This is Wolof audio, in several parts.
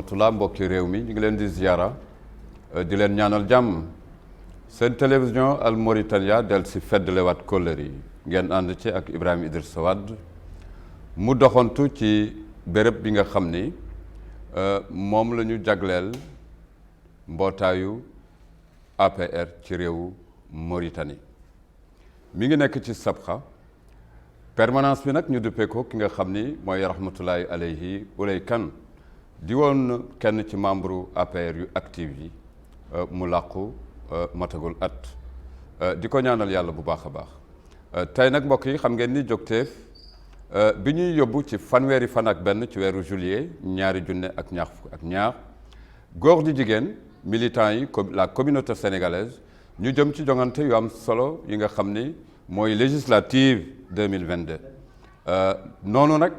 rahmatullah mbokki réew mi ñu ngi leen di ziyaara di leen ñaanal jàmm seen télévision Al Mauritania del si feddalewaat kóllëre yi ngeen ànd ci ak Ibrahima Idrissa Wade mu doxantu ci béréb bi nga xam ni moom la ñu jagleel mbootaayu APR ci réewu Mauritanie mi ngi nekk ci Sabkha permanence bi nag ñu duppee ko ki nga xam ni mooy rahmatullahi alayhi Ouleye Kane di woon kenn ci membre APR yu active yi mu làqu matagul at di ko ñaanal yàlla bu baax a baax tey nag mbokk yi xam ngeen ni Jokteef bi ñuy yóbbu ci fanweeri fan ak benn ci weeru juillet 2022 góor di jigéen militants yi la communauté sénégalaise ñu jëm ci jongante yu am solo yi nga xam ni mooy législative 2022 noonu nag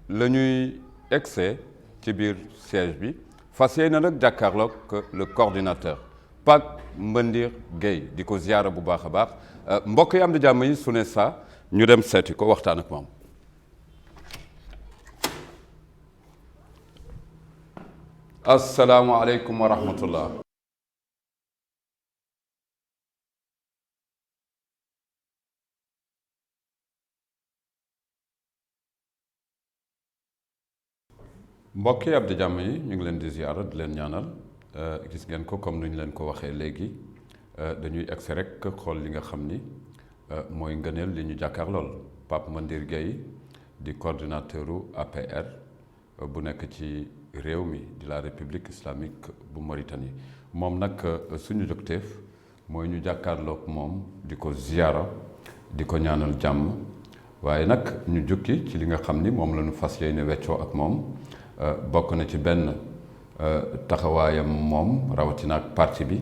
la ñuy egsee ci biir siège bi fas yéene nag jàkkaarloog le coordinateur Pape Mbendir Gueye di ko ziyaara bu baax a baax mbokk yi am di jàmm yi su ne saa ñu dem seeti ko waxtaan ak moom. asalaamualeykum wa rahmatullah. mbokk yi Abdou jàmm yi ñu ngi leen di ziyaara di leen ñaanal gis ngeen ko comme ni ñu leen ko waxee léegi dañuy egsi rek xool li nga xam ni mooy ngëneel li ñu jàkkaar lool Pape Mbendir Gueye di coordinateur u APR bu nekk ci réew mi di la République islamique bu Mauritanie moom nag suñu Jokteef mooy ñu jàkkaarloog moom di ko ziyaara di ko ñaanal jàmm waaye nag ñu jukki ci li nga xam ni moom la ñu fas yéene weccoo ak moom bokk na ci benn taxawaayam moom rawatina ak parti bi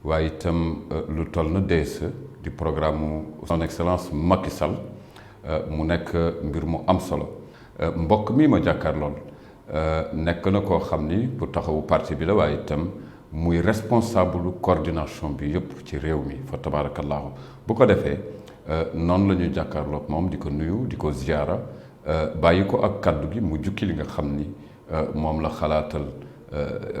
waaye itam lu toll na DSE di programme mu son excellence Macky Sall mu nekk mbir mu am solo mbokk mi ma jàkkaarlool nekk na koo xam ni pour taxawu parti bi la waaye itam muy responsable coordination bi yëpp ci réew mi fa tabarakallahu bu ko defee noonu la ñuy jàkkaarloog moom di ko nuyu di ko ziyaara bàyyi ko ak kaddu gi mu jukki li nga xam ni moom la xalaatal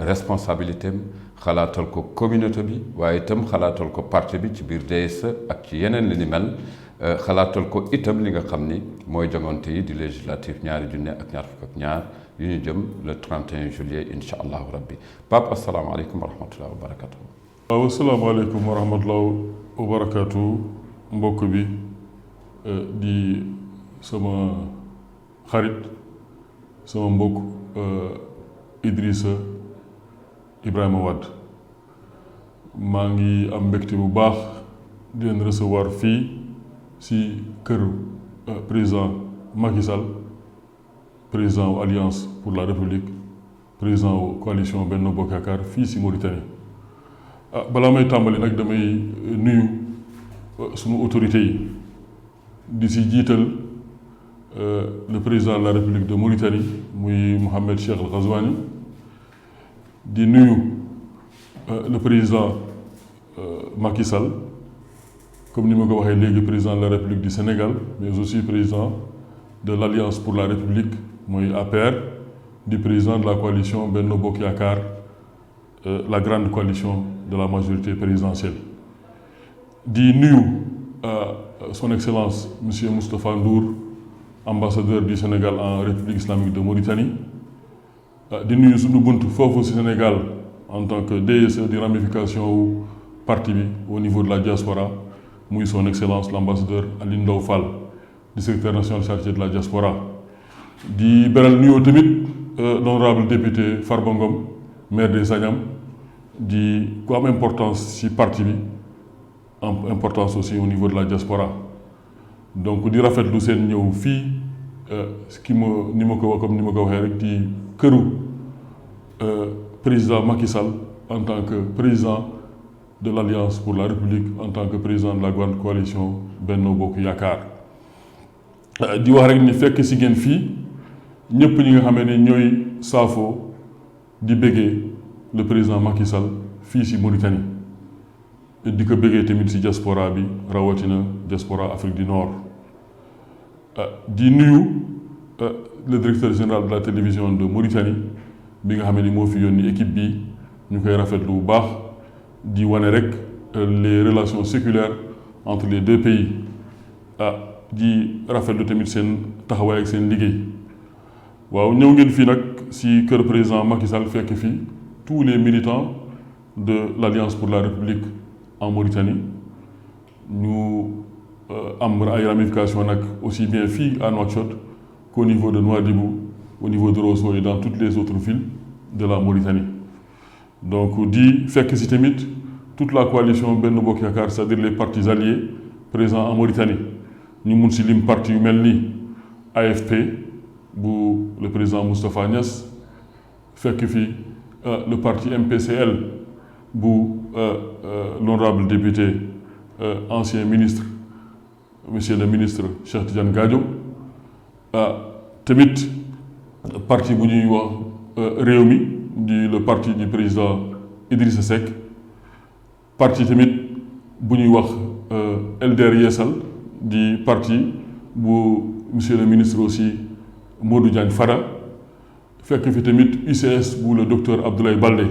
responsabilité am xalaatal ko communauté bi waaye itam xalaatal ko parti bi ci biir DSE ak ci yeneen li ni mel xalaatal ko itam li nga xam ni mooy jongante yi di législative 2022 yu ñu jëm le 31 juillet incha allahu rabbi Pape asalaamaaleykum wa rahmatullahi wa barakatuh. waaw asalaamaaleykum wa rahmatullahi wa barakatuh mbokk bi di sama xarit sama mbokk Idrissa Ibrahima Wade maa ngi am mbégte bu baax di leen recevoir fii si kër président Macky Sall président wu Alliance pour la République président wu coalition Benno Bokk Yaakaar fii si Mauritanie balaa may tàmbali nag damay nuyu sunu autorités yi di si jiital le président de la République de Mauritanie muy Mohamed Cheikh El Ghazouani di nuyu le président Macky Sall comme ni ma ko waxee léegi président de la République du Sénégal mais aussi président de l'Alliance pour la République mooy APR di président de la coalition Benno Bokk Yaakaar la grande coalition de la majorité présidentielle di nuyu son excellence monsieur Moustapha Ndour ambassadeur du Sénégal en République islamique de Mauritanie di nuyu suñu bunt foofu ci Sénégal en tant que DSE di ramification wu parti bi au niveau de la diaspora muy son excellence l'ambassadeur Alioune Ndao Fall di secrétaire national chargé de la diaspora di beral nuyoo tamit l'honorable député Farba Ngom maire de Sagnam di ku am importance ci parti bi am importance aussi au niveau de la diaspora donc di rafetlu seen ñëw fii ni ma ko waxee rek di këru président Macky Sall en tant que président de l'Alliance pour la République en tant que président de la grande coalition Benno Bokk Yaakaar di wax rek ni fekk si ngeen fii ñëpp ñi nga xamee ne ñooy saafoo di bëggee le président Macky Sall fii si Mauritanie di ko bëggee tamit si diaspora bi rawatina diaspora Afrique du Nord di nuyu le directeur général de la télévision de Mauritanie bi nga xam ne moo fi yónni équipe bi ñu koy rafetlu bu baax di wane rek les relations séculaires entre les deux pays di rafetlu tamit seen taxawaay ak seen liggéey. waaw ñëw ngeen fii nag si kër président Macky Sall fekk fii tous les militants de l'Alliance pour la République en Mauritanie ñu am ay ramifications nag aussi bien fii à Nouakchott qu'au niveau de Nouadhibou, au niveau de Rosso et dans toutes les autres villes de la Mauritanie. donc di fekk si tamit toute la coalition Benno Bokk Yaakaar, c'est-à-dire les partis alliés présents en Mauritanie ñu mun si lim parti yu mel ni AFP bu le président Moustapha Niasse, fekk fi le parti MPCL bu l'honorable député ancien ministre monsieur le ministre Cheikh Tidiane Gadio, tamit parti bu ñuy wax Rewmi di le parti du président Idrissa Seck, parti tamit bu ñuy wax LDR Yeesal di parti bu monsieur le ministre aussi Modou Diagne Fada, fekk fi tamit UCS bu le docteur Abdoulaye Baldé,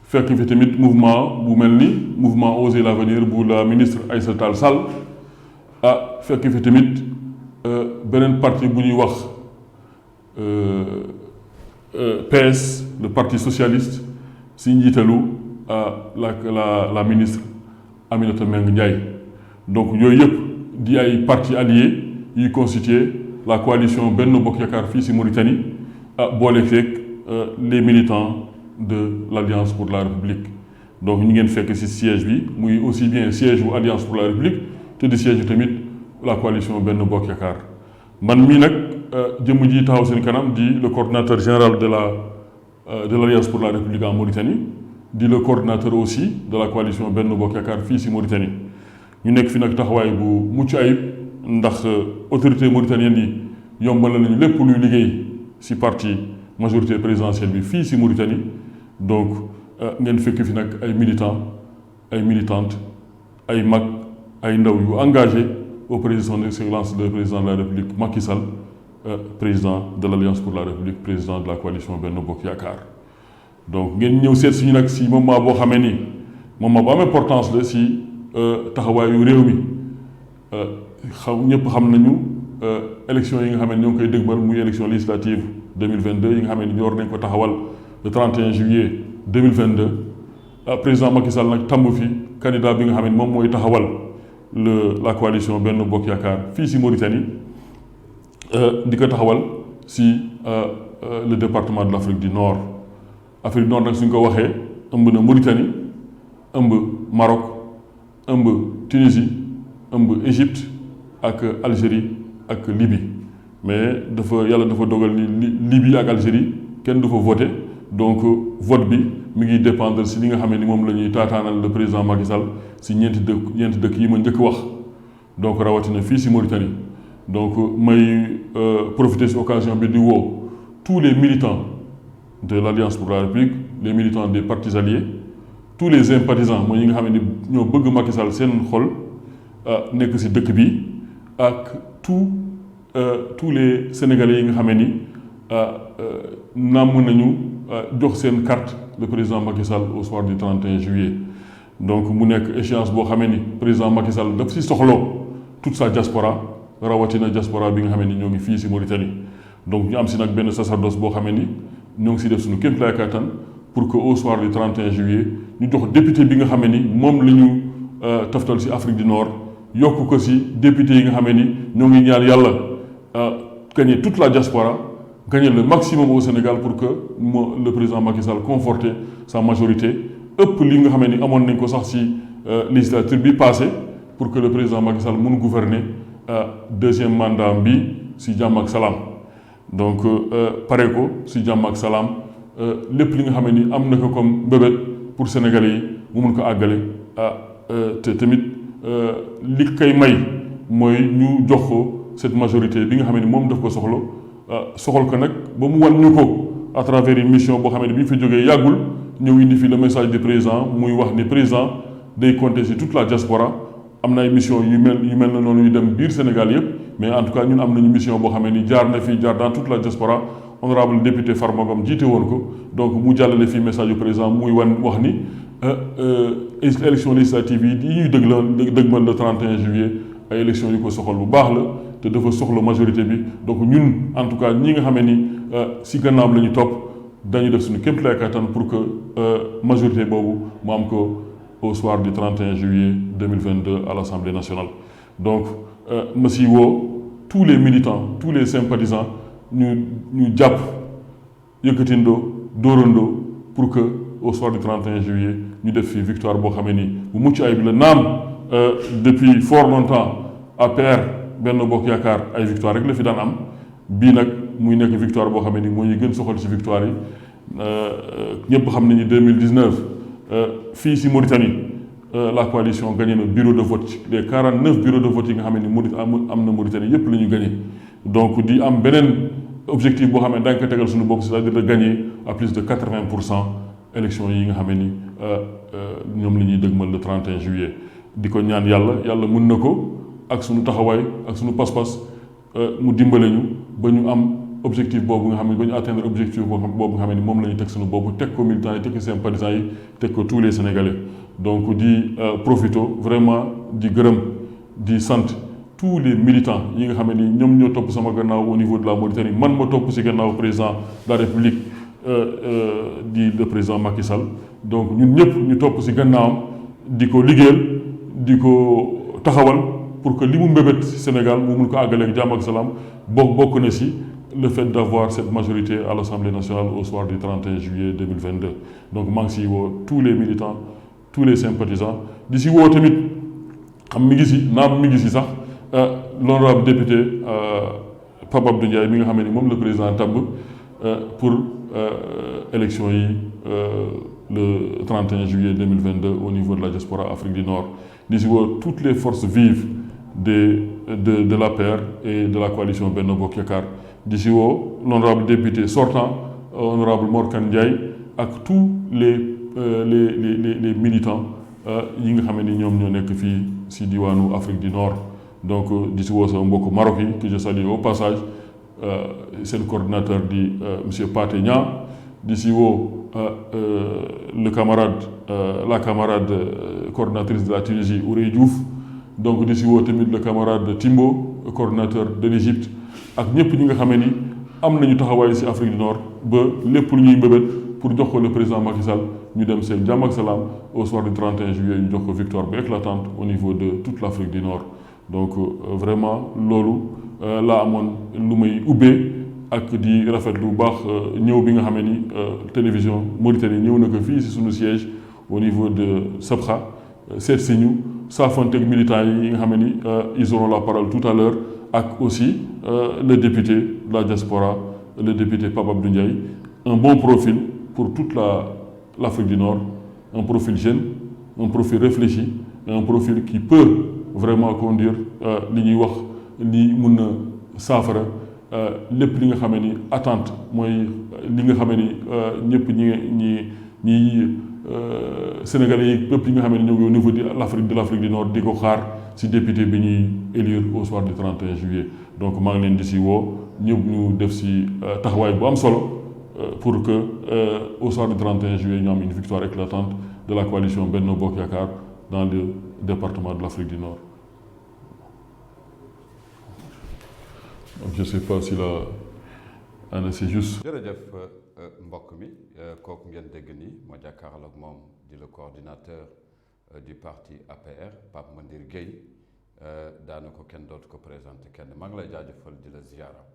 fekk fi tamit mouvement bu mel ni mouvement Oser l'avenir bu la ministre Aïssata Tall Sall, fekk fi tamit beneen parti bu ñuy wax PS, le parti socialiste si njiitalu la ministre Aminata Mbengue Ndiaye. donc yooyu yëpp di ay partis alliés yi constitué la coalition Benno Bokk Yaakaar fii si Mauritanie boole fekk les militants de l'Alliance pour la République. donc ñu ngeen fekk si siège bi muy aussi bien siège bu Alliance pour la République te di siège bi tamit la coalition Benno Bokk Yaakaar. man mii nag jëmm ji taxaw seen kanam di le coordinateur général de l'Alliance pour la République en Mauritanie, di le coordinateur aussi de la coalition Benno Bokk Yaakaar fii si Mauritanie. ñu nekk fi nag taxawaay bu mucc ayib ndax autorité mauritanienne yi yombal nañu lépp luy liggéey si parti majorité présidentielle bi fii si Mauritanie. donc ngeen fekk fi nag ay militants ay militantes ay mag ay ndaw yu engagé auprès de son excellence le président de la République Macky Sall, président de l'Alliance pour la République, président de la coalition Benno Bokk Yaakaar. donc ngeen ñëw seet si ñu nag si moment boo xamee ni moment bu am importance la si taxawaayu réew mi. ñëpp xam nañu élection yi nga xam ne ñoo ngi koy dëgmal muy élection législative 2022 yi nga xam ne ñu war nañ ko taxawal le 31 juillet 2022. président Macky Sall nag tàmb fi candidat bi nga xam ne moom mooy taxawal la coalition Benno Bokk Yaakaar fii si Mauritanie, di ko taxawal si le département de l'Afrique du Nord. Afrique du Nord nag suñ ko waxee ëmb na Mauritanie, ëmb Maroc, ëmb Tunisie, ëmb Égypte ak Algérie ak Libye. mais yàlla dafa dogal ni Libye ak Algérie kenn du fa voté, donc vote bi mi ngi dépendre si li nga xam ne ni moom la ñuy taataanal le président Macky Sall si ñeenti dëkk yi ma njëkk wax. donc rawatina fii si Mauritanie. donc may profiter si occasion bi di woo tous les militants de l'Alliance pour la République, les militants des partis alliés, tous les sympathisants mooy ñi nga xam ne ñoo bëgg Macky Sall seen xol nekk si dëkk bi ak tous les Sénégalais yi nga xam ne ni namm nañu jox seen carte le président Macky Sall au soir du 31 juillet. donc mu nekk échéance boo xamee ni président Macky Sall daf si soxloo toute sa diaspora, rawatina diaspora bi nga xamee ni ñoo ngi fii si Mauritanie. donc ñu am si nag benn sacerdoce boo xamee ni ñoo ngi si def suñu kéemtalaay kattan pour que au soir du 31 juillet ñu jox député bi nga xamee ni moom la ñu taftal si Afrique du Nord yokk ko si député yi nga xamee ni ñoo ngi ñaan yàlla gagner toute la diaspora, gagner le maximum au Sénégal pour que le président Macky Sall conforte sa majorité ëpp li nga xamee ni amoon nañ ko sax si législature bi passé pour que le président Macky Sall mun gouverner deuxième mandat bi si jàmm ak salaam. donc pare ko si jàmm ak salaam lépp li nga xamee ni am na ko comme mbébét pour Sénégalais yi mu mun ko àggale te tamit li koy may mooy ñu jox ko cette majorité bi nga xam ne moom daf ko soxal ko nag ba mu wan ñu ko à travers une mission boo xam ne bi ñu fi jógee yàggul ñëw indi fi le message du président muy wax ni président day compter sur toute la diaspora. am na ay mission yu mel na noonu yu dem biir Sénégal yëpp, mais en tout cas ñun am nañu mission boo xam ne ni jaar na fii jaar dans toute la diaspora honorable député Farba Ngom jiite woon ko donc mu jàllale fii message yu président muy wax ni élection législative yi ñuy dëgmal le 31 juillet ay élection yu ko soxal bu baax la te dafa soxla majorité bi donc ñun en tout cas ñi nga xamee ni si gannaaw la ñu topp dañu def suñu kéem lay kattan pour que majorité boobu mu am ko au soir du 31 juillet 2022 à l'Assemblée nationale. Donc ma si woo tous les militants tous les sympathisants ñu jàpp yëkkatindoo dóorandoo pour que au soir du 31 juillet ñu def fi victoire boo xamee ni bu mucc ayib la naam depuis fort longtemps APR Benno Bokk Yaakaar ay victoire rek la fi daan am bii nag muy nekk victoire boo xamee ni moo ñu gën soxal ci victoire yi ñëpp xam nañu 2019 fii ci Mauritanie la coalition gagné na bureau de vote des 49 bureaux de vote yi nga xam ne am na Mauritanie yëpp la ñu gagné donc di am beneen objectif boo xam ne daañu ko tegal suñu bopp c'est-à-dire de gagner à plus de 80% élection yi nga xam ni ñoom la ñuy dëgmal le 31 juillet di ko ñaan yàlla mën na ko ak suñu taxawaay ak suñu pas-pas mu dimbale ñu ba ñu am objectif boobu nga xam ne ba ñu atteindre objectif boobu nga xam ne moom la ñu teg suñu bopp teg ko militants yi teg ko sympathisants yi teg ko tous les Sénégalais donc di profito vraiment di gërëm di sant tous les militants yi nga xam ne ñoom ñoo topp sama gannaaw au niveau de la Mauritanie man ma topp ci gannaaw président de la République di le président Macky Sall donc ñun ñëpp ñu topp ci gannaawam di ko liggéeyal di ko taxawal pour que li mu mbébét Sénégal mu mun ko àggaleeg jàmm ak salaam bokk na ci le fait d'avoir cette majorité à l'Assemblée nationale au soir du 31 juillet 2022 donc maa ngi ciy woo tous les militants tous les sympathisants di ci woo tamit xam mi ngi ci sax l'honorable député Pape Abdou Ndiaye mi nga xam ne moom le président tabb pour élection yi le 31 juillet 2022 au niveau de la diaspora Afrique du Nord di ci woo toutes les forces vives de l'APR et de la coalition Benno Bokk Yaakaar di ci woo l'honorable député sortant honorable Mor Kane Ndiaye ak tous les militants yi nga xam ne ñoom ñoo nekk fii ci diwaanu Afrique du Nord donc di ci woo sama mbokk Maroc yi que je salue au passage seen coordinateur di monsieur Pathé Niang di ci woo la camarade coordinatrice de la Tunisie Ourey Diouf donc di ci woo tamit le camarade Timbo coordinateur de l'Égypte ak ñëpp ñi nga xamee ni am nañu taxawaay ci Afrique du Nord ba lépp lu ñuy mbébét pour jox ko le président Macky Sall ñu dem seen jàmm ak salaam au soir du 31 juillet ñu jox ko victoire bu éclatante au niveau de toute l'Afrique du Nord donc vraiment loolu laa amoon lu may ubbee ak di rafetlu bu baax ñëw bi nga xamee ni télévision Mauritanie ñëw na ko fii ci suñu siège au niveau de Sabkha seet si ñu saafonteeg militants yi nga xam ni ils auront la parole tout à l'heure ak aussi le député de la diaspora le député Pape Abdou Ndiaye un bon profil pour toute l'Afrique du Nord un profil jeune un profil réfléchi et un profil qui peut vraiment conduire li ñuy wax li mun na saafara lépp li nga xam ni attente mooy li nga xam ni ñëpp ñi Sénégalais yi bépp yi nga xam ne ñoo ngi au niveau de l'Afrique du Nord di ko xaar ci député bi ñuy élire au soir du 31 juillet donc maa ngi leen di ci woo ñëpp ñu def ci taxawaay bu am solo pour que au soir du 31 juillet ñu am une victoire éclatante de la coalition Benno Bokk Yaakaar dans le département de l'Afrique du Nord. Donc je sais pas si la c'est juste. jërëjëf mbokk mi kooku ngeen dégg nii moo jàkkaarloo ak moom di le coordinateur du parti APR Pape Mandir Gueye daana ko kenn dootu ko présenté kenn maa ngi lay jaajëfal di la ziyaara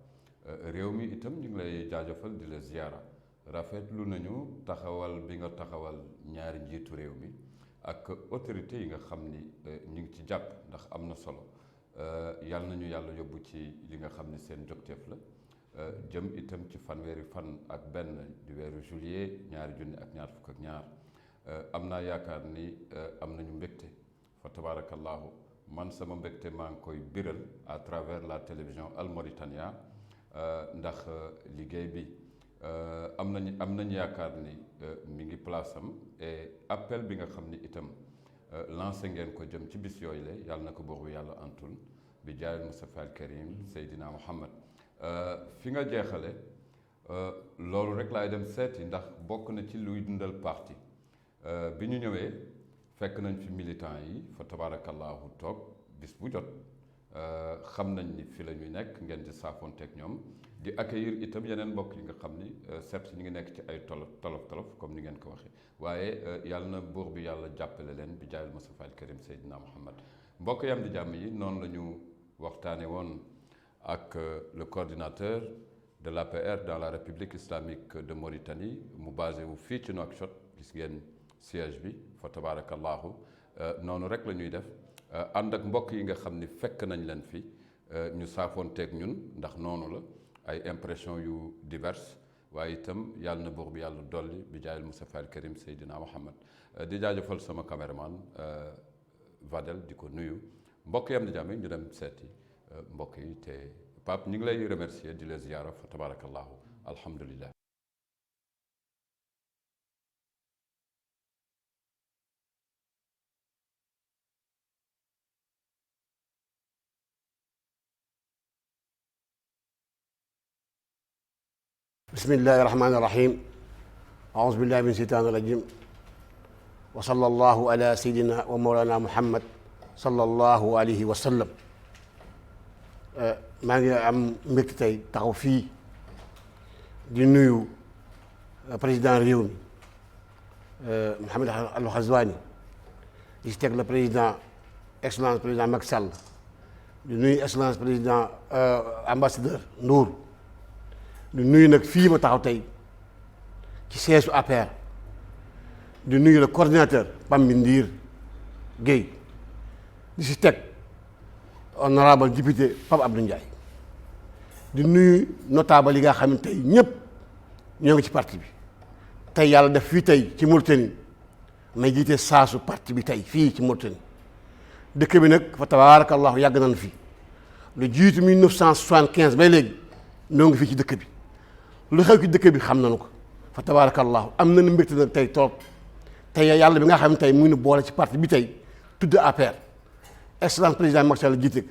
réew mi itam ñu ngi lay jaajëfal di la ziyaara rafetlu nañu taxawal bi nga taxawal ñaari njiitu réew mi ak autorité yi nga xam ni ñu ngi ci jàpp ndax am na solo yàlla nañu yàlla yóbbu ci li nga xam ni seen jogteef la jëm itam ci fanweeri fan ak benn di weeru juillet 2022 am naa yaakaar ni am nañu mbégte fa tabarakallahu man sama mbégte maa ngi koy biral à travers la télévision Al Mauritania ndax liggéey bi am nañu yaakaar ni mi ngi place am et appel bi nga xam ni itam lancé ngeen ko jëm ci bis yooyu la yàlla na ko boobu yàlla antul bi jaayil Mustafa al Karim Seydina Muhammad fi nga jeexale loolu rek laay dem seeti ndax bokk na ci luy dundal parti bi ñu ñëwee fekk nañ fi militants yi fa tabarakallahu toog bis bu jot xam nañ ni fi la ñuy nekk ngeen di saafonteeg ñoom di accueillir itam yeneen mbokk yi nga xam ni certes ñu ngi nekk ci ay tolof comme ni ngeen ko waxee waaye yàlla na buur bi yàlla jàppale leen bi jaayul Mustafa al Karim Seydina Muhammad mbokk yam di jàmm yi noonu la ñu waxtaane woon ak le coordinateur de l'APR dans la République islamique de Mauritanie mu basé wu fii ci Nouakchott gis ngeen siège bi fa tabarakallahu noonu rek la ñuy def ànd ak mbokk yi nga xam ni fekk nañ leen fi ñu saafoonteeg ñun ndax noonu la ay impression yu diverses waaye itam yàlla na buur bi yàlla dolli bi jaayil Mustafa al Karim Seydina Muhammad di jaajëfal sama caméraman Vadel di ko nuyu mbokk yam di jàmm ñu dem seeti mbokk yi te Pape ñu ngi lay remercier di la ziyaara fa tabarakallahu alhamdulillah bismillahi rahmaani rahim aouzu billahi min seytaani rajim wa sallallahu ala sayyidina wa mawlana muhammad sallallahu alayhi wa sallam maa ngi am mbégte tey taxaw fii di nuyu président réew mi Mohamed Al Ghazouani di si teg le président excellence président Macky Sall di nuyu excellence président ambassadeur Ndour di nuyu nag fii ma taxaw tey ci siège APR di nuyu le coordinateur Pam Bindir Guèye di si teg honorable député Pape Abdou Ndiaye di nuyu notable yi nga xam ne tey ñëpp ñoo ngi ci parti bi tey yàlla def fii tey ci Mauritanie may jiite saasu parti bi tey fii ci Mauritanie dëkk bi nag fa tabarakallahu yàgg nañ fi lu jiitu 1975 bay léegi ñoo ngi fii ci dëkk bi lu xew ci dëkk bi xam nañu ko fa tabarakallahu am nañu mbégte nag tey trop tey yàlla bi nga xam ne tey mu ngi nu boole ci parti bi tey tudd APR excellence président Macky Sall jiite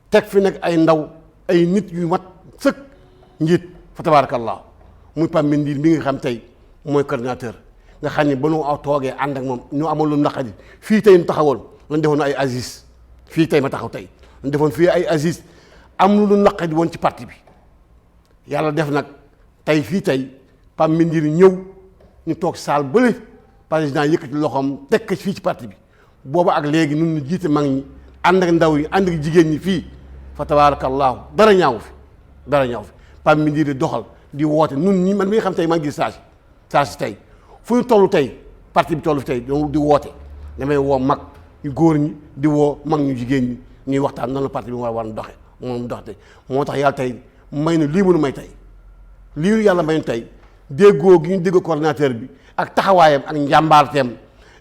teg fi nag ay ndaw ay nit yu mat sëkk njiit fa tabarakallahu muy Pape Bindir bi nga xam tey mooy coordinateur nga xam ne ba nu aw toogee ànd ak moom ñu amoon lu naqari fii tey ñu taxawoon lañ defoon ay Aziz fii tey ma taxaw tey lañ defoon fii ay Aziz am lu naqari woon ci parti bi yàlla def nag tey fii tey Pape Bindir ñëw ñu toog saal bële président yëkkati loxoom tekk fii ci parti bi booba ak léegi nun ñu jiite mag ñi ànd ak ndaw yi ànd ak jigéen ñi fii fa tabarakallahu dara ñaaw fi Pape Bindir di doxal di woote nun ñi man mi nga xam tey maa ngi gis saa si tey fu ñu toll tey parti bi toll fi tey di woote damay woo mag ñu góor ñi di woo mag ñu jigéen ñi ñuy waxtaan noonu la parti bi war a doxe moom dox tey moo tax yàlla tey may na lii mënu may tey lii yàlla may nu tey déggoo gi ñu dégg coordinateur bi ak taxawaayam ak njàmbaarteem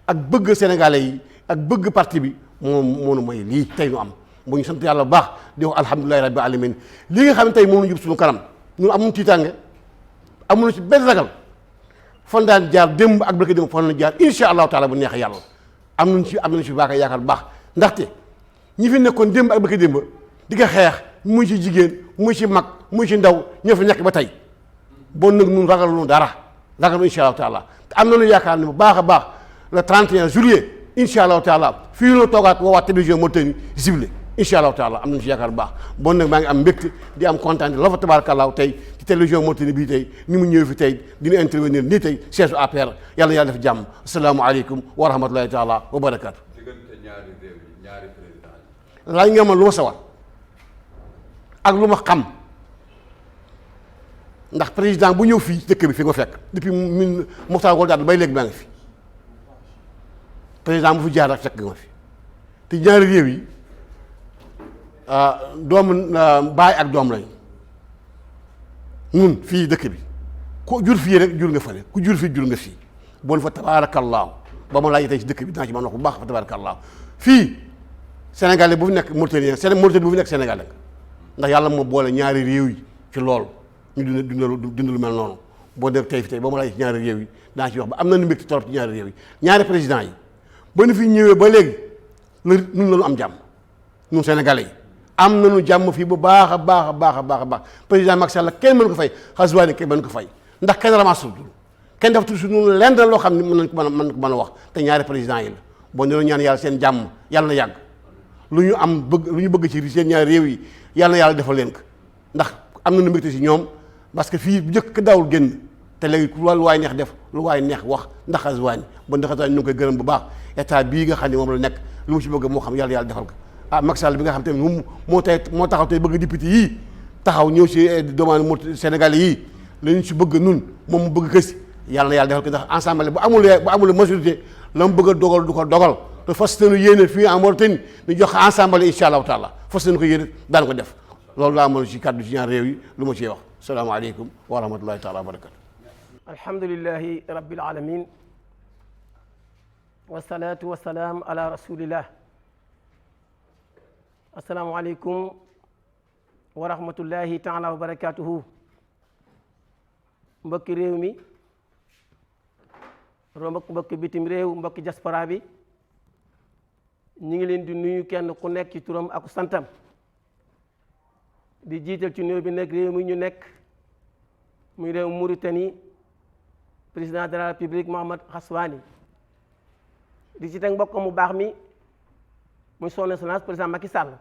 ak bëgg sénégalais yi ak bëgg parti bi moo nu may lii tey nu am bu ñu sant yàlla bu baax di wax alhamdulilahi rabbil alamin lii nga xam ne tey moom ñu jub suñu kanam ñun amuñu tiitaange amuñu ci benn ragal fan daan jaar démb ak bëgg démb fan na jaar insha allahu taala bu neex yàlla am nañu ci baax yaakaar bu baax ndaxte ñi fi nekkoon démb ak bëgg démb di ko xeex muy ci jigéen muy ci mag muy ci ndaw ñoo fi nekk ba tey bon nag ñun ragaluñu dara ragalu insha allahu taala te am nañu yaakaar ne bu baax a baax le 31 juillet incha allahu taala fii la toogaat woowaat télévision Mauritanie ciblé incha allahu taala am nañu si yaakaar bu baax bon nag maa ngi am mbégte di am kontaan la fa tabarakallahu tey ci télévision Mauritanie bii tey ni mu ñëw fi tey dina intervenir nii tey siège APR yàlla def jàmm asalaamaaleykum wa rahmatulahi taala wa barakaatu. diggante ñaari réew yi ñaari président yi. laaj nga ma lu ma sawar ak lu ma xam ndax président bu ñëw fii dëkk bi fi nga fekk depuis Mokhtar Gold bay léegi maa ngi fi. président bu fi jaar rek fekk nga fi te ñaari réew yi doom baay ak doom lañ ñun fii dëkk bi ku jur fii rek jur nga fële ku jur fii jur nga fii bon fa tabaarakallaahu ba ma laaj tey ci dëkk bi dinaa ci mën wax bu baax fa tabaarakallaahu fii sénégalais bu fi nekk Mauritanie Mauritanie bu fi nekk sénégalais ndax yàlla moo boole ñaari réew yi ci loolu ñu dund lu mel noonu boo def tey fi tey ba ma laaj ci ñaari réew yi dinaa ci wax ba am nañu mbégte torop ci ñaari réew yi ñaari président yi ba nu fi ñëwee ba léegi la ñun la ñu am jàmm ñun sénégalais yi am nañu jàmm fii bu baax a baax a baax a baax a baax président Macky Sall kenn mën ko fay Ghazouani kenn mën ko fay ndax kenn ramasul kenn def su ñu lenn loo xam ne mën nañ ko mën a wax te ñaari président yi la boo ñu ñaan yàlla seen jàmm yàlla na yàgg lu ñu am bëgg lu ñu bëgg ci seen ñaari réew yi yàlla na yàlla defal leen ko ndax am nañu mbégte si ñoom parce que fii bu njëkk daawul génn te léegi lu waay neex def lu waay neex wax ndax Ghazouani ba ndax Ghazouani ñu ngi koy gërëm bu baax état bii nga xam ne moom la nekk lu mu si bëgg moo xam yàlla defal ko Macky Sall bi nga xam tamit moom moo taxaw tey bëgg député yii taxaw ñëw si demande Sénégal yii la ñu si bëgg nun moom mu bëgg kësi yàlla na yàlla defal ko ndax ensemble bu amul majorité la mu bëgg a dogal du ko dogal te fas yéene yéene fii en Mauritanie ñu jox ensemble incha allahu taala fas yéene ko yéene daan ko def loolu laa mën si kàddu si ñaar réew yi lu ma ciy wax salaamaaleykum wa rahmatullahi taala wa barakatu alhamdulillahi rabbil alamin wasalaatu wasalaam ala rasulillah asalaamaaleykum wa rahmatullahi taala wa barakatuhu mbokki réew mi mbokki bitim réew mbokki diaspora bi ñu ngi leen di nuyu kenn ku nekk ci turam ak santam di jiital ci nuyu bi nekk réew mi ñu nekk muy réew Mauritanie président de la république Mohamed Ghazouani di ci teg mbokk mu baax mi muy son excellence président Macky Sall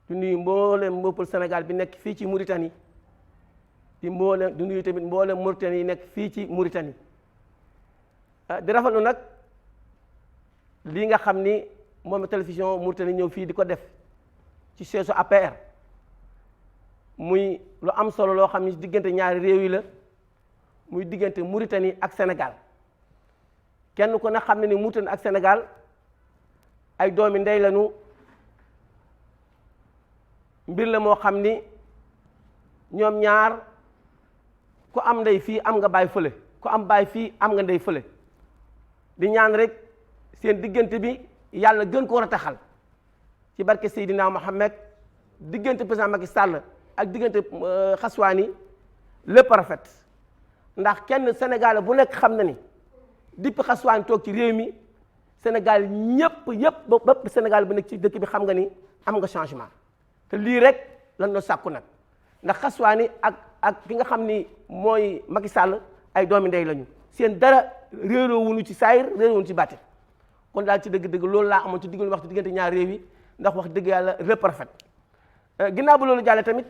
di nuyu mboolem mboppal Sénégal bi nekk fii ci Mauritanie di nuyu tamit mboolem Mauritanie yi nekk fii ci Mauritanie di rafetlu nag lii nga xam ni moom télévision Mauritanie ñëw fii di ko def ci siège APR muy lu am solo loo xam ni diggante ñaari réew yi la muy diggante Mauritanie ak Sénégal kenn ku ne xam ne ni Mauritanie ak Sénégal ay doomi ndey lañu mbir la moo xam ni ñoom ñaar ku am ndey fii am nga baay fële ku am baay fii am nga ndey fële di ñaan rek seen diggante bi yàlla gën ko rataxal ci barke Seydina Mohamed diggante président Macky Sall ak diggante Ghazouani lépp rafet ndax kenn Sénégal bu nekk xam na ni depuis Ghazouani toog ci réew mi Sénégal bépp Sénégal bu nekk ci dëkk bi xam nga ni am nga changement te lii rek lan doon sàkku nag ndax Ghazouani ak ki nga xam ni mooy Macky Sall ay doomi ndey lañu seen dara réeroo wuñu ci saayir réeroo wuñu ci bàtti kon daal ci dëgg-dëgg loolu laa amoon ci diggal wax ci diggante ñaar réew yi ndax wax dëgg yàlla lépp rafet ginnaaw ba loolu jàlle tamit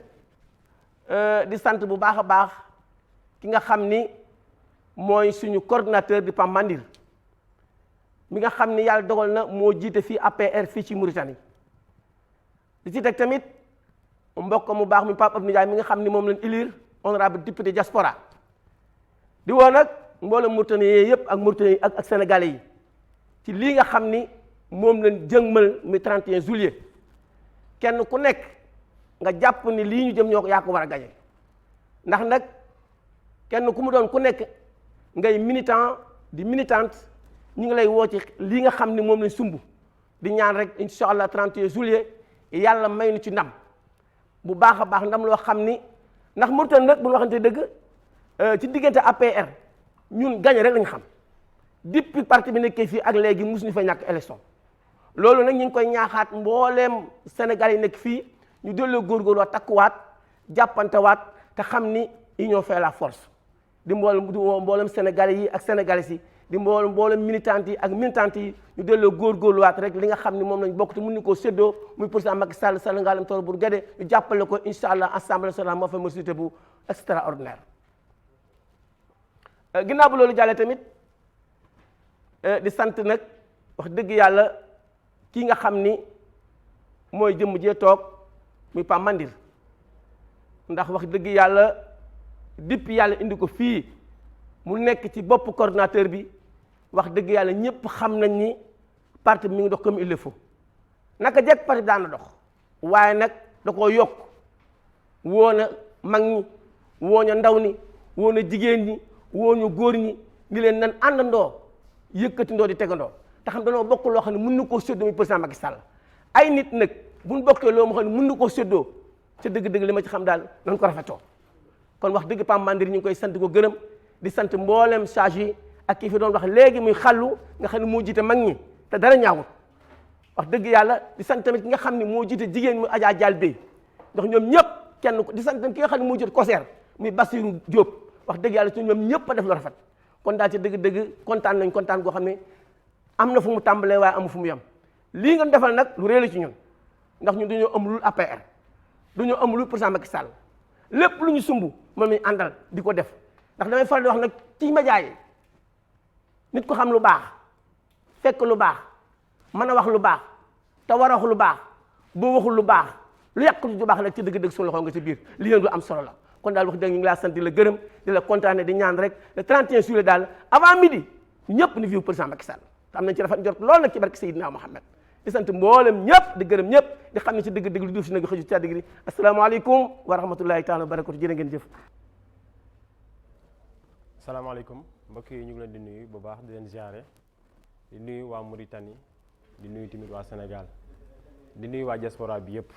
di sant bu baax a baax ki nga xam ni mooy suñu coordinateur di Pape Mandir mi nga xam ni yàlla dogal na moo jiite fii APR fii ci Mauritanie di ci teg tamit mbokk mu baax mi Pape Abdou Ndiaye mi nga xam ni moom lañ élire honorable député diaspora di woo nag mboolem Mauritanie yëpp ak Mauritanie ak sénégalais yi ci lii nga xam ni moom lañ jëngmal mi 31 juillet kenn ku nekk nga jàpp ni lii ñu jëm yaa ko war a gañe ndax nag kenn ku mu doon ku nekk ngay militant di militante ñu ngi lay woo ci lii nga xam ni moom lañ sumb di ñaan rek incha allah 31 juillet yàlla may nu ci ndam bu baax a baax ndam loo xam ni ndax Mauritanie nag bu ñu waxante dëgg ci diggante APR ñun gañe rek lañ xam depuis parti bi nekkee fii ak léegi mosuñu fa ñàkk élection loolu nag ñu ngi koy ñaaxaat mbooleem Sénégal yi nekk fii ñu delloo góorgóorluwaat takkuwaat jàppantewaat te xam ni union fait la force di mboolem Sénégalais yi ak sénégalais yi di mboolem militantes yi ak militantes yi ñu delloo góorgóorluwaat rek li nga xam ni moom lañ bokk te mën ni koo séddoo muy président Macky Sall ngalam toor bur gade ñu jàppale ko incha allah assemblée nationale moo fa majorité bu extraordinaire ginnaaw bu loolu jàllee tamit di sant nag wax dëgg yàlla kii nga xam ni mooy jëmm jee toog muy Pape Mandir ndax wax dëgg yàlla depuis yàlla indi ko fii mu nekk ci bopp coordinateur bi wax dëgg yàlla ñëpp xam nañ ni parti bi mi ngi dox comme il le faut naka jekk parti bi daan na dox waaye nag da koo yokk woo na mag ñi woo na ndaw ni woo na jigéen ñi woo ñu góor ñi ni leen nan àndandoo yëkkatindoo di tegandoo te xam danoo bokk loo xam ne mën na koo séddoo muy président Macky Sall ay nit nag buñ bokkee loo moo xam ne mën na koo séddoo ca dëgg-dëgg li ma ci xam daal nañ ko rafetoo kon wax dëgg Pape Mandir ñu ngi koy sant ko gërëm di sant mboolem charge yi ak kii fi doon wax léegi muy xàllu nga xam ne moo jiite mag ñi te dara ñaawut wax dëgg yàlla di sant tamit ki nga xam ne moo jiite jigéen mu Adja Dial Bey ndax ñoom ñëpp kenn di sant tamit ki nga xam ne moo jiite COSER muy Bassirou Diop wax dëgg yàlla ci ñoom ñëpp a def lu rafet kon daal ci dëgg-dëgg kontaan nañ kontaan goo xam ne am na fu mu tàmbalee waaye amu fu mu yem lii nga defal nag lu réy la ci ñun ndax ñun dañoo am lu APR dañoo am lu président Macky Sall lépp lu ñu sumb moom lañu àndal di ko def ndax damay faral di wax nag ci média yi nit ko xam lu baax fekk lu baax mën a wax lu baax te war a wax lu baax boo waxul lu baax lu yàq lu baax nag ci dëgg-dëgg su loxo nga ci biir li ngeen lu am solo la kon daal wax dëgg ñu ngi laa sant di la gërëm di la kontaane di ñaan rek le 31 juillet daal avant midi ñëpp ni viu président Macky Sall te am nañ ci rafet njort loolu nag ci barke Seydina Mohamed di sant mboolem ñëpp di gërëm ñëpp di xam ne ci dëgg-dëgg lu duuf si nag xëju ci digg asalaamaaleykum wa rahmatullahi taala wa barakatu jërë ngeen jëf. salaamaaleykum mbokk yi ñu ngi leen di nuyu bu baax di leen ziare di nuyu waa Mauritanie di nuyu tamit waa Sénégal di nuyu waa diaspora bi yëpp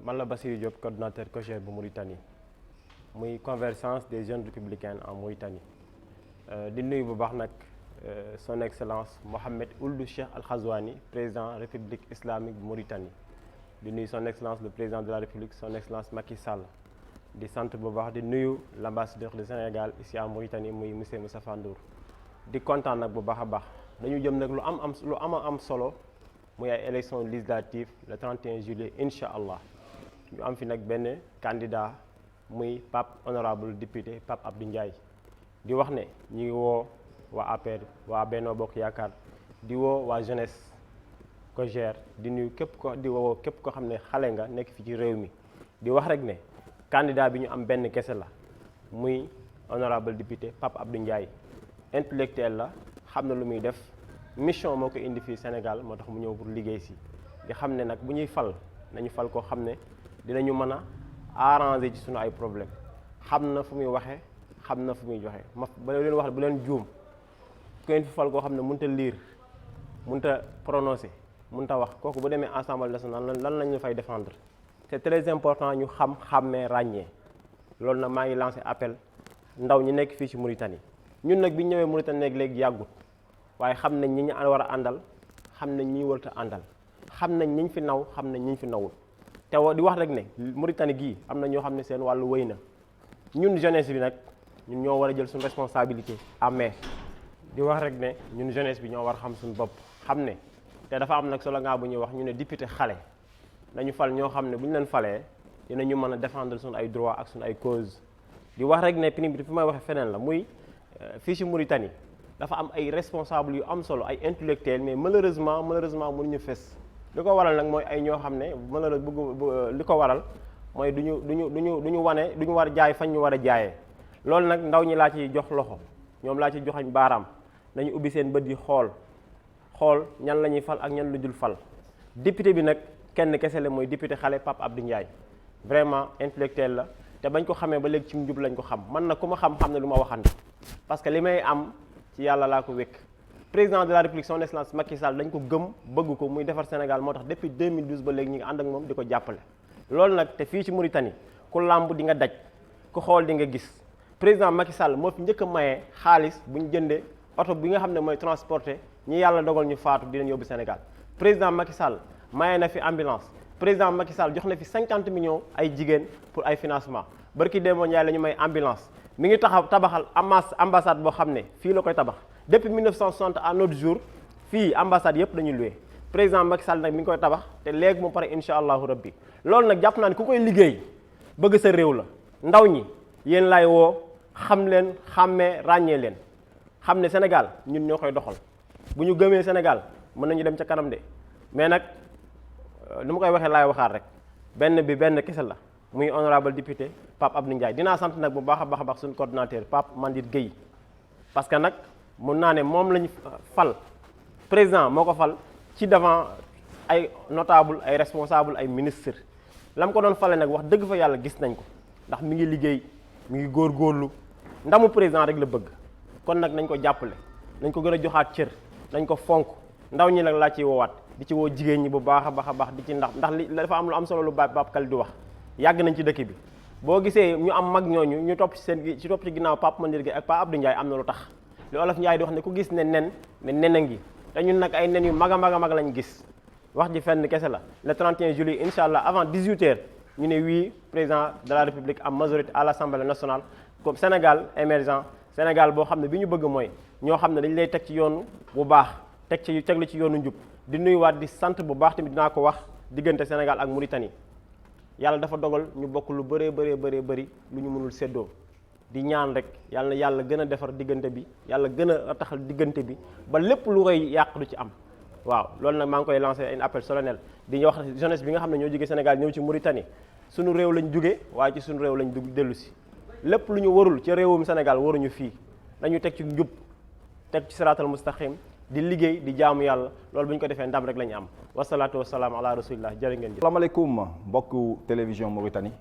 man la Bassirou Diop coordonnateur COJER bu Mauritanie muy convergence des jeunes républicains en Mauritanie di nuyu bu baax nag son excellence Mohamed Ould Cheikh Al Ghazouani président république islamique bu Mauritanie di nuyu son excellence le président de la république son excellence Macky Sall di sant bu baax di nuyu l'ambassadeur du Sénégal ici en Mauritanie muy monsieur Moustapha Ndour di kontaan nag bu baax a baax dañu jëm nag lu am solo muy ay élection législative le 31 juillet incha allah ñu am fi nag benn candidat muy Pape honorable député Pape Abdou Ndiaye di wax ne ñu ngi woo waa APR waa Benno Bokk Yaakaar di woo waa jeunesse COJER di nuyu képp ko xam ne xale nga nekk fi ci réew mi di wax rek ne candidat bi ñu am benn kese la muy honorable député Pape Abdou Ndiaye intellectuel la xam na lu muy def mission moo ko indi fii Sénégal moo tax mu ñëw pour liggéey si di xam ne nag bu ñuy fal nañu fal koo xam ne dinañu mën a arranger ci suñu ay problème xam na fu muy waxee xam na fu muy joxe ba leen wax bu leen juum ku ngeen fi fal koo xam ne mënut a lire mënut a prononcer mënut a wax kooku bu demee Assemblée nationale lan lañu fay défendre c'est très important ñu xàmmee ràññee loolu nag maa ngi lancé appel ndaw ñi nekk fii ci Mauritanie ñun nag bi ñu ñëwee Mauritanie léegi yàggut waaye xam nañ ñi ñu war a àndal xam nañ ñi ñu warut a àndal xam nañ ñi ñu fi naw xam nañ ñi ñu fi nawul te di wax rek ne Mauritanie gii am na ñoo xam ne seen wàllu wéy na ñun jeunesse bi nag ñun ñoo war a jël suñu responsabilité amee di wax rek ne ñun jeunesse bi ñoo war a xam suñu bopp xam ne te dafa am nag slogan bu ñuy wax ñu ne député xale nañu fal ñoo xam ne bu ñu leen falee dinañu mën a défendre suñu ay droit ak suñu ay cause di wax rek ne prime bi fi may waxee feneen la muy fii ci Mauritanie dafa am ay responsable yu am solo ay intellectuels mais malheureusement mënuñu fes li ko waral nag mooy ay ñoo xam ne li ko waral mooy duñu wane duñu war jaay fañ ñu war a jaayee loolu nag ndaw ñi laa ci jox loxo ñoom laa ci joxañ baaraam nañu ubbi seen bët yi xool ñan la ñuy fal ak ñan lu dul fal député bi nag kenn kese la mooy député xale Pape Abdou Ndiaye vraiment intellectuel la te bañ ko xamee ba léegi ci njub lañ ko xam man nag ku ma xam ne lu ma waxante parce que li may am ci yàlla laa ko wékk président de la république son excellence Macky Sall dañ ko gëm bëgg ko muy defar Sénégal moo tax depuis 2012 ba léegi ñu ngi ànd ak moom di ko jàppale loolu nag te fii ci Mauritanie ku làmb di nga daj ku xool di nga gis président Macky Sall moo fi njëkk a mayee xaalis bu ñu jëndee oto bi nga xam ne mooy transporter ñi yàlla dogal ñu faatu di leen yóbbu Sénégal président Macky Sall mayee na fi ambulance président Macky Sall jox na fi 50 millions ay jigéen pour ay financement barki Demba Ndiaye la ñu may ambulance mi ngi tabaxal ambassade boo xam ne fii la koy tabax depuis 1960 à notre jour fii ambassade yëpp dañuy loué président Macky Sall nag mi ngi koy tabax te léegi mu pare incha allahu rabbi loolu nag jàpp naa ne ku koy liggéey bëgg sa réew la ndaw ñi yéen laay woo xam leen xàmmee ràññee leen xam ne Sénégal ñun ñoo koy doxal bu ñu gëmee Sénégal mën nañu dem ca kanam de mais nag ni ma koy waxee laay waxaat rek benn kese la muy honorable député Pape Abdou Ndiaye dinaa sant nag bu baax a baax suñu coordinateur Pape Mandir Gueye parce que nag mun naa ne moom lañu fal président moo ko fal ci devant ay notable ay responsable ay ministre la mu ko doon fale nag wax dëgg fa yàlla gis nañ ko ndax mi ngi liggéey mi ngi góorgóorlu ndamu président rek la bëgg kon nag nañ ko jàppale nañ ko gën a joxaat cër nañ ko fonk ndaw ñi nag laa ciy woowaat di ci woo jigéen ñi bu baax a baax di ci ndax li dafa am lu am solo lu Pape Kali di wax yàgg nañ ci dëkk bi boo gisee ñu am mag ñooñu ñu topp ci topp ci ginnaaw Pape Mandir Gueye ak Pape Abdou Ndiaye am na lu tax li Olof Ndiaye di wax ne ku gis ne nen a ngi te ñun nag ay nen yu mag a mag lañ gis wax ji fenn kese la le 31 juillet incha allah avant 18h ñu ne oui président de la république am majorité à l' assemblée nationale comme Sénégal émergent Sénégal boo xam ne bi ñu bëgg mooy ñoo xam ne dañ lay teg ci yoon bu baax teg la ci yoonu njub di nuyuwaat di sant bu baax tamit dinaa ko wax diggante Sénégal ak Mauritanie yàlla dafa dogal ñu bokk lu bëree bëri lu ñu mënul séddoo di ñaan rek yàlla na yàlla gën a defar diggante bi yàlla gën a taxal diggante bi ba lépp lu koy yàq du ci am waaw loolu nag maa ngi koy lancé un appel solennel di wax jeunesse bi nga xam ne ñoo jógee Sénégal ñëw ci Mauritanie suñu réew lañ jóge waaye ci suñu réew lañ dellu si lépp lu ñu warul ci réewum Sénégal waruñu fii dañu teg ci njub teg ci siraatal mustaqim di liggéey di jaamu yàlla loolu bu ñu ko defee ndam rek la ñu am wasalaatu wasalaam ala rasulillah jërë ngeen jëf. asalaamaaleykum mbokku télévision Mauritanie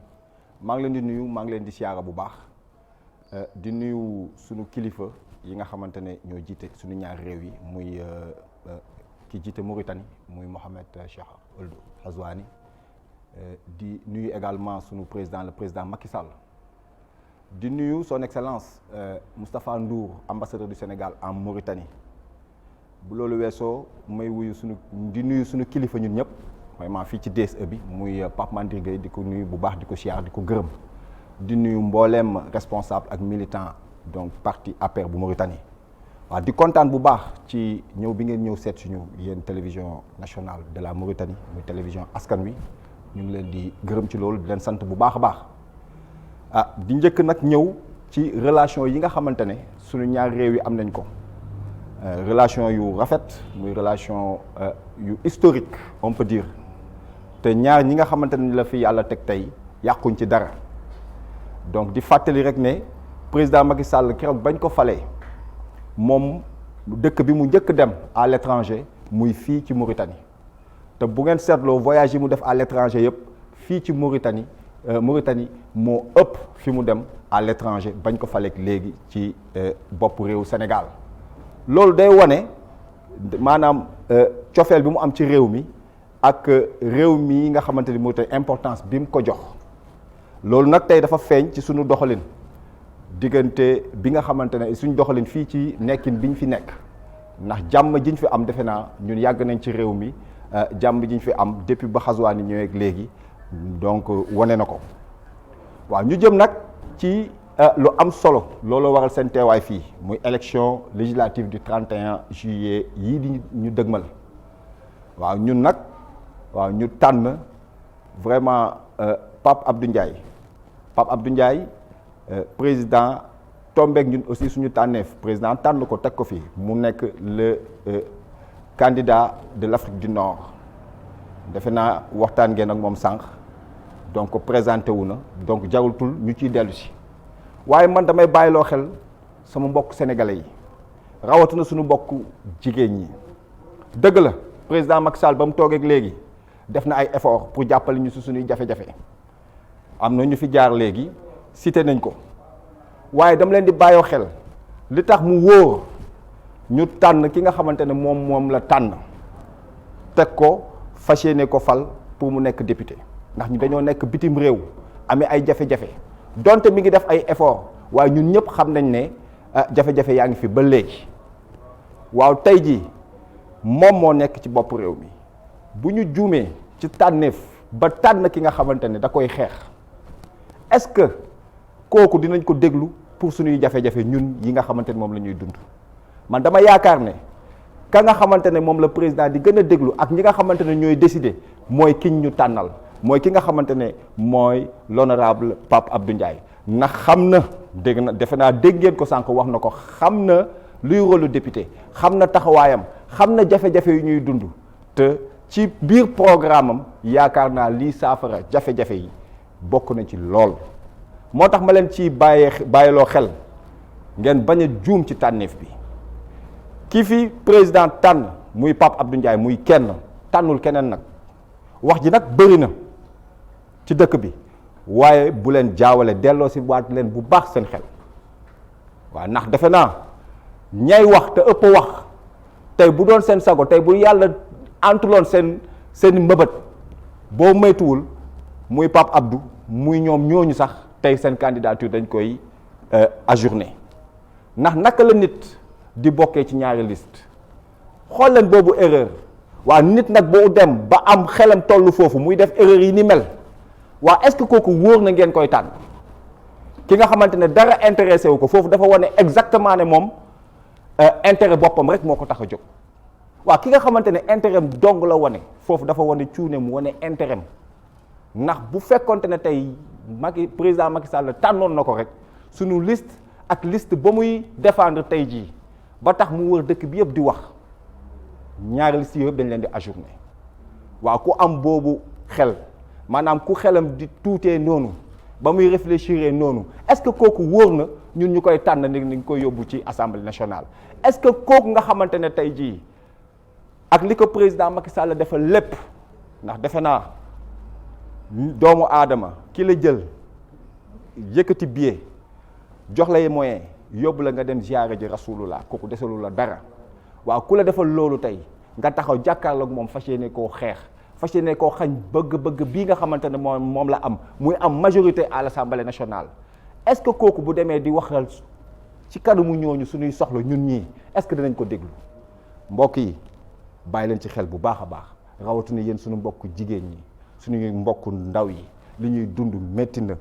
maa ngi leen di nuyu maa ngi leen di siyaara bu baax di nuyu suñu kilifa yi nga xamante ne ñoo jiite suñu ñaari réew yi muy ki jiite Mauritanie muy Mohamed Cheikh Ould Ghazouani di nuyu également suñu président le président Macky Sall di nuyu son excellence Moustapha Ndour ambassadeur du Sénégal en Mauritanie bu loolu weesoo may wuyu di nuyu suñu kilifa ñun ñëpp vraiment fii ci DSE bi muy Pape Mandir Gueye di ko nuyu bu baax di ko siyaar di ko gërëm di nuyu mbooleem responsable ak militant donc parti APR bu Mauritanie waaw di kontaan bu baax ci ñëw bi ngeen ñëw seet suñu yéen télévision nationale de la Mauritanie muy télévision askan wi ñu ngi leen di gërëm ci loolu di leen sant bu baax a baax di njëkk nag ñëw ci relation yi nga xamante ne suñu ñaari réew yi am nañ ko relation yu rafet muy relation yu historique on peut dire te ñaar ñi nga xamante ne la fi yàlla teg tey yàquñ ci dara donc di fàttali rek ne président Macky Sall keroog bañ ko falee moom dëkk bi mu njëkk dem à l'étranger muy fii ci Mauritanie te bu ngeen seetloo voyage yi mu def à l'étranger yëpp fii ci Mauritanie moo ëpp fi mu dem à l'étranger bañ ko faleek léegi ci bopp réew Sénégal loolu day wane maanaam cofeel bi mu am ci réew mi ak réew mi nga xamante ni mooy tey importance bi mu ko jox loolu nag tey dafa feeñ ci suñu doxalin diggante bi nga xamante ne suñu doxalin fii ci nekkin bi ñu fi nekk ndax jàmm jiñ fi am defe naa ñun yàgg nañ ci réew mi jàmm jiñ fi am depuis ba Ghazouani ñëwee ak léegi donc wane na ko waaw ñu jëm nag ci lu am solo loolu waral seen teewaay fii muy élection législative du 31 juillet yii di ñu dëgmal waaw ñun nag waaw ñu tànn vraiment Pape Abdou Ndiaye président tombeek ñun aussi suñu tànneef président tànn ko teg ko fii mu nekk le candidat de l'Afrique du Nord defe naa waxtaan ngeen ak moom sànq donc présenté wu na donc jarultul ñu ciy dellu si waaye man damay bàyyiloo xel sama mbokk sénégalais yi rawatina suñu mbokk jigéen ñi dëgg la président Macky Sall ba mu toogee ak léegi def na ay effort pour jàppale ñu si suñuy jafe-jafe am na ñu fi jaar léegi cité nañ ko waaye dama leen di bàyyoo xel li tax mu wóor ñu tànn ki nga xamante ne moom la tànn teg ko fas yéene ko fal pour mu nekk député ndax ñu dañoo nekk bitim réew amee ay jafe-jafe donte mi ngi def ay effort waaye ñun ñëpp xam nañ ne jafe-jafe yaa ngi fi ba léegi waaw tey jii moom moo nekk ci bopp réew mi bu ñu juumee ci tànneef ba tànn ki nga xamante ne da koy xeex est-ce que kooku dinañ ko déglu pour suñuy jafe-jafe ñun yi nga xamante ne moom la ñuy dund man dama yaakaar ne ka nga xamante ne moom la président di gën a déglu ak ñi nga xamante ne ñooy décider mooy kiñ ñu tànnal mooy ki nga xamante ne mooy l'honorable Pape Abdou Ndiaye ndax xam na dégg na defe naa dégg ngeen ko sànq wax na ko xam na luy rôle député xam na taxawaayam xam na jafe-jafe yu ñuy dund te ci biir programme am yaakaar naa lii saafara jafe-jafe yi bokk na ci lool moo tax ma leen ci bàyyiloo xel ngeen bañ a juum ci tànneef bi ki fi président tànn muy Pape Abdou Ndiaye muy kenn tànnul keneen nag wax ji nag bëri na ci dëkk bi waaye bu leen jaawale delloo si waat leen bu baax seen xel waaw ndax defe naa ñay wax te ëpp wax tey bu doon seen sago tey bu yàlla antuloon seen mbëbët boo moytuwul muy Pape Abdou muy ñoom ñooñu sax tey seen candidature dañ koy ajourné ndax naka la nit di bokkee ci ñaari liste xool leen boobu erreur waa nit nag boo dem ba am xelam tollu foofu muy def erreur yi ni mel waa est-ce que kooku wóor na ngeen koy tànn ki nga xamante ne dara intéressé wu ko foofu dafa wane exactement ne moom intérêt boppam rek moo ko tax a jóg waaw ki nga xamante ne intérêt dong la wane foofu dafa wane cuune mu wane intérêt ndax bu fekkonte ne tey président Macky Sall tànnoon na ko rek sunu liste ak liste ba muy défendre tey jii ba tax mu wër dëkk bi yëpp di wax ñaari liste yëpp dañ leen di ajourné waaw ku am boobu xel maanaam ku xelam di tuutee noonu ba muy réfléchir noonu est-ce que kooku wóor na ñun ñu koy tànn ni ñu koy yóbbu ci assemblée nationale est-ce que kooku nga xamante ne tey jii ak li ko président Macky Sall defal lépp ndax defe naa doomu aadama ki la jël yëkkati billet jox lay moyen yóbbu la nga dem ziyaare ji rasulullah kooku desalu la dara waaw ku la defal loolu tey nga taxaw jàkkaarloog moom fas yéene koo xeex fas yéene koo xañ bëgg-bëgg bii nga xamante ne moom la am muy am majorité à l'Assemblée nationale est-ce que kooku bu demee di waxal ci kanamu ñooñu suñuy soxla ñun ñii est-ce que dinañ ko déglu mbokk yi bàyyi leen ci xel bu baax a baax rawatina yéen suñu mbokk jigéen ñi suñuy mbokk ndaw yi li ñuy dund métti na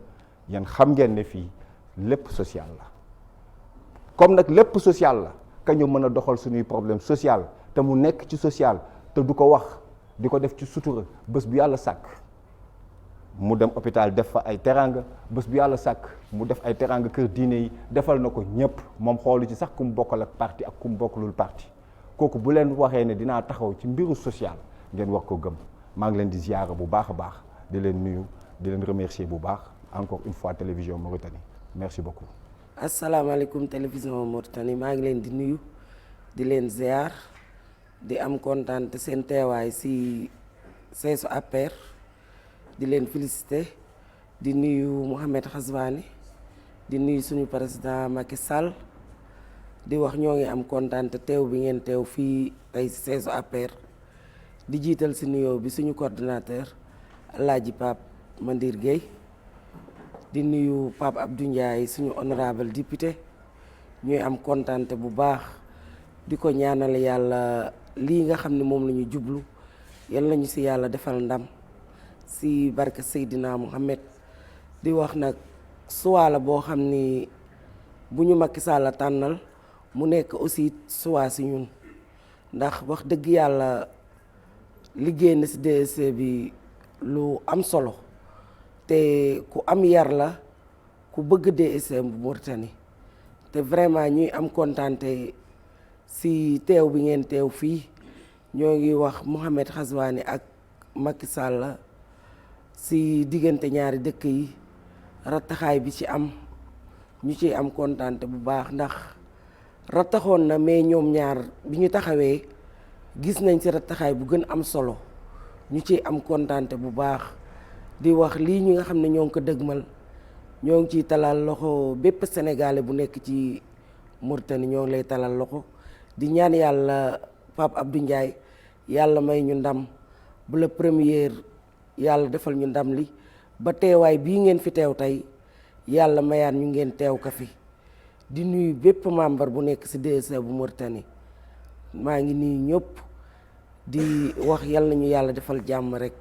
yéen xam ngeen ne fii lépp social la comme nag lépp social la ka ñu mën a doxal suñuy problème social te mu nekk ci social te du ko wax di ko def ci sutura bés bu yàlla sàkk mu dem hôpital def fa ay teranga bés bu yàlla sàkk mu def ay teranga kër diine yi defal na ko ñëpp moom xoolu ci sax ku mu bokkal ak parti ak ku mu bokkalul parti kooku bu leen waxee ne dinaa taxaw ci mbiru social ngeen wax ko gëm maa ngi leen di ziyaara bu baax a baax di leen nuyu di leen remercier bu baax encore une fois télévision Mauritanie merci beaucoup. asalaamaaleykum télévision Mauritanie maa ngi leen di nuyu di leen ziar di am kontaan te seen teewaay si seesu APR di leen féliciter di nuyu Mouhamed Ghazouani di nuyu suñu président Macky Sall di wax ñoo ngi am kontaan te teew bi ngeen teew fii tey si seesu APR di jiital si nuyoo bi suñu coordinateur Alaaji Pape Mandir Gueye di nuyu Pape Abdou Ndiaye suñu honorable député ñuy am kontaante bu baax di ko ñaanal yàlla lii nga xam ne moom la ñu jublu yal nañu si yàlla defal ndam si barke Seydina Mohamed di wax nag suwaa boo xam ni bu ñu Macky Sall tànnal mu nekk aussi suwaa si ñun ndax wax dëgg yàlla liggéey na si DSC bi lu am solo te ku am yar la ku bëgg DSC bu Mauritanie te vraiment ñuy am kontaante si teew bi ngeen teew fii ñoo ngi wax Mouhamed Ghazouani ak Macky Sall si diggante ñaari dëkk yi rattaxaay bi ci am ñu ciy am kontaante bu baax ndax rattaxoon na mais ñoom ñaar bi ñu taxawee gis nañ ci rattaxaay bu gën am solo ñu ciy am kontaante bu baax di wax lii ñi nga xam ne ñoo ngi ko dëgmal ñoo ngi ciy talal loxo bépp sénégalais bu nekk ci Mauritanie ñoo ngi lay talal loxo di ñaan yàlla Pape Abdou Ndiaye yàlla may ñu ndam bu la première yàlla defal ñu ndam li ba teewaay bii ngeen fi teew tey yàlla mayaat ñu ngeen teew ka fi di nuyu bépp membre bu nekk ci DSC bu Mauritanie maa ngi nuyu ñëpp di wax yal nañu yàlla defal jàmm rek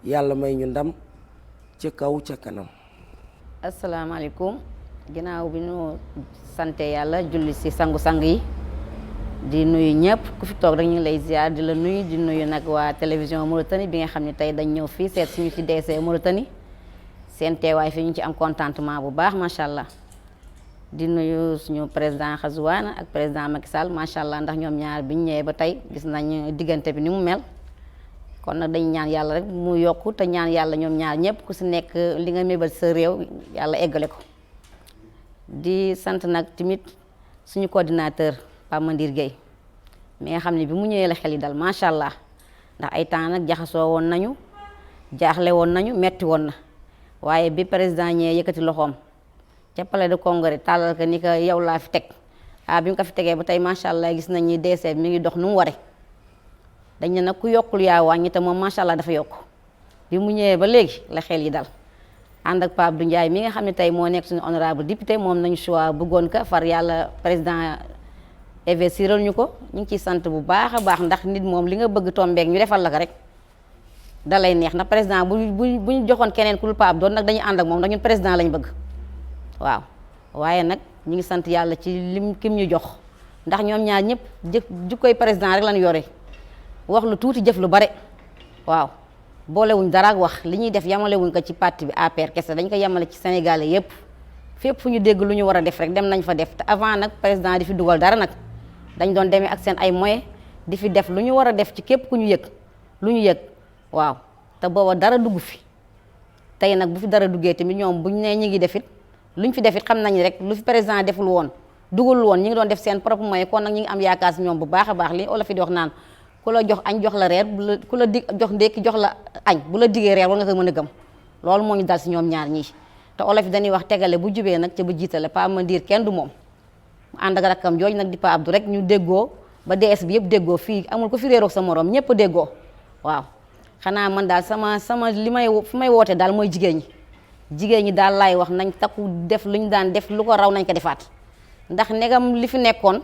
yàlla may ñu ndam ca kaw ca kanam. asalaamaaleykum ginnaaw bi ñu sante yàlla julli ci sangu-sang yi di nuyu ñëpp ku fi toog rek ñu ngi lay ziar di la nuyu di nuyu nag waa télévision Mauritanie bi nga xam ne tey dañ ñëw fii seet suñu ci DSC Mauritanie seen teewaay fii ñu ci am contentement bu baax macha allah di nuyu suñu président Ghazouani ak président Macky Sall macha allah ndax ñoom ñaar bi ñu ñëwee ba tey gis nañ diggante bi ni mu mel kon nag dañ ñaan yàlla rek mu yokku te ñaan yàlla ñoom ñaar ñëpp ku si nekk li nga mébal sa réew yàlla eggale ko di sant nag tamit suñu coordinateur Pape Mandir Gueye mi nga xam ne bi mu ñëwee la xel yi dal macha allah ndax ay temps nag jaxasoo woon nañu jaaxle woon nañu metti woon na waaye bi président ñëwee yëkkati loxoom ca palais de congrès tàllal ko ni ko yow laa fi teg bi mu ko fi tegee ba tey macha allah gis nañ ni DSC mi ngi dox nu mu ware dañ ne nag ku yokkul yaa wàññi te moom macha allah dafa yokk bi mu ñëwee ba léegi la xel yi dal ànd ak Pape Abdou Ndiaye mi nga xam ne tey moo nekk suñu honorable député moom nañu choix bëggoon ko far yàlla président investiral ñu ko ñu ngi ciy sant bu baax a baax ndax nit moom li nga bëgg tombeek ñu defal la ko rek da lay neex ndax président bu ñu joxoon keneen ku dul Pape Abdou nag dañuy ànd ak moom ndax ñun président lañ bëgg waaw waaye nag ñu ngi sant yàlla ci lim kim ñu jox ndax ñoom ñaar ñëpp jikkoy président rek lañ yore wax lu tuuti jëf lu bare waaw boolewuñ dara ak wax li ñuy def yamalewuñ ko ci parti bi APR kese dañ ko yemale ci Sénégalais yépp fépp fu ñu dégg lu ñu war a def rek dem nañ fa def te avant nag président di fi dugal dara nag dañ doon demee ak seen ay moyens di fi def lu ñu war a def ci képp ku ñu yëg lu ñu yëg waaw te booba dara dugg fi tey nag bu fi dara duggee tamit ñoom buñ nee ñi ngi defit luñ fi defit xam nañ rek lu fi président deful woon dugalul woon ñi ngi doon def seen propre moyen kon nag ñi ngi am yaakaar si ñoom bu baax a baax li olof yi di wax naan ku la jox añ jox la reer ku la dig jox ndékki jox la añ bu la diggee reer war nga ko mën a gëm loolu moo ñu dal si ñoom ñaar ñii te olof yi dañuy wax tegale bu jubee nag ca ba jiitale Pa Mandiir kenn du moom mu ànd ak rakkam jooj nag di Pa Abdou rek ñu déggoo ba DS bi yëpp déggoo fii amul ko fi réeroog sa morom ñëpp déggoo waaw xanaa man daal sama li may fi may woote daal mooy jigéen ñi daal laay wax nañ takku def lu ñu daan def lu ko raw nañ ko defaat ndax negam li fi nekkoon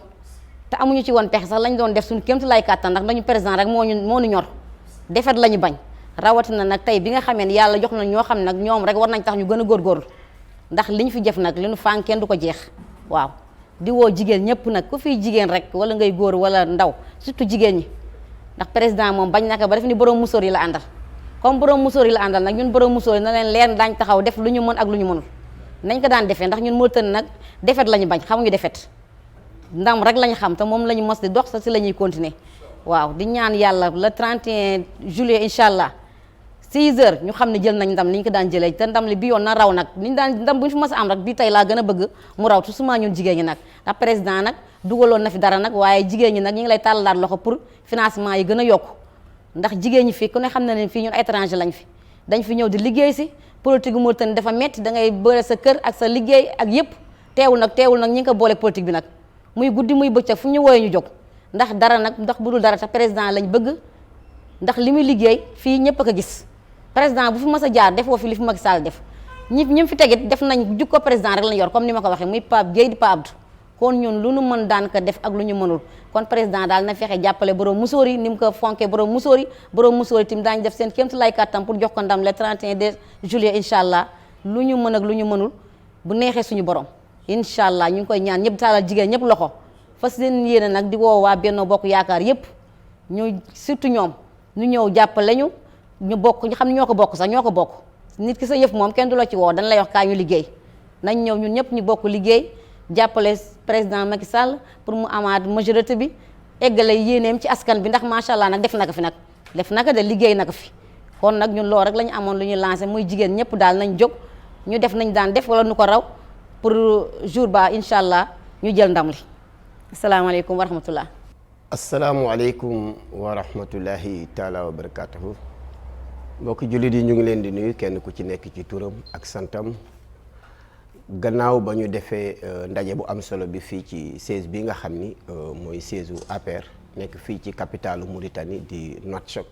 te amuñu ci woon pexe sax lañ doon def suñu kéemtu lay kàttan ndax dañu président rek moo ñu ñor defet la ñu bañ rawatina nag tey bi nga xamee ne yàlla jox na ñoo xam nag ñoom rek war nañ tax ñu gën a góorgóorlu ndax li ñu fi jëf nag li ñu fànn kenn du ko jeex waaw di woo jigéen ñëpp nag ku fiy jigéen rek wala ngay góor wala ndaw surtout jigéen ñi ndax président moom bañ naka ba def ni borom musóor yi la àndal comme borom musóor yi la àndal nag ñun borom musóor yi na leen leer daañ taxaw def lu ñu mën ak lu ñu mënul nañ ko daan defee ndax ñun moo tën nag defet la ñu bañ xamuñu defet ndam rek lañ xam te moom la ñu mos di dox sa si la ñuy continuer waaw di ñaan yàlla le 31 juillet incha allah 6 heures ñu xam ne jël nañ ndam li ñu ko daan jëlee te ndam li bi yoon na raw nag li ñu daan ndam bu ñu fi mos a am rek bii tey laa gën a bëgg mu raw te suma ñun jigéen ñi nag ndax président nag dugaloon na fi dara nag waaye jigéen ñi nag ñu ngi lay tàllalaat loxo pour financement yi gën a yokku ndax jigéen ñi fii ku ne xam na ne fii ñun étranger lañ fi dañ fi ñëw di liggéey si politique gu Mauritanie dafa metti da ngay bëre sa kër ak sa liggéey ak yëpp teewul nag ñi ngi ko boole politique bi nag muy guddi muy bëccëg fu ñu wooyee ñu jóg ndax dara nag ndax bu dul dara tax président lañ bëgg ndax li muy liggéey fii ñëpp a ko gis président bu fi mas a jaar defoo fi li fi Macky Sall def ñi fi tegit def nañ jukko président rek lañ yor comme ni ma ko waxee muy Pape Gueye di Pa Abdou kon ñun lu nu mën daan ko def ak lu ñu mënul kon président daal na fexe jàppale borom musóor yi ni mu ko fonkee borom musóor yi tim daañu def seen kéemtu lay kàttam pour jox ko ndam le 31 juillet incha allah lu ñu mën ak lu ñu mënul bu neexee suñu borom incha allah ñu ngi koy ñaan ñëpp taalal jigéen ñëpp loxo fas leen yéene nag di woo waa Benno Bokk Yaakaar yëpp ñu surtout ñoom ñu ñëw jàppale ñu bokk ñu xam ne ñoo ko bokk sax ñoo ko bokk nit ki sa yëf moom kenn du la ci woo dañ lay wax kaa ñu liggéey nañ ñëw ñun ñëpp ñu bokk liggéey jàppale président Macky Sall pour mu amaat majorité bi eggale yéeneem ci askan bi ndax macha allah nag def na ko fi nag def na ko de liggéey na ko fi kon nag ñun loolu rek la ñu amoon lu ñuy lancé muy jigéen ñëpp daal nañ jóg ñu def nañ daan def wala nu ko raw pour jour ba incha allah ñu jël ndam li asalaamaaleykum wa rahmatullah. asalaamualeykum wa rahmatullahi taala wa barakatuhu mbokki jullit yi ñu ngi leen di nuyu kenn ku ci nekk ci turam ak santam gannaaw ba ñu defee ndaje bu am solo bi fii ci siège bi nga xam ni mooy siège u APR nekk fii ci capitalu Mauritanie di Nouakchott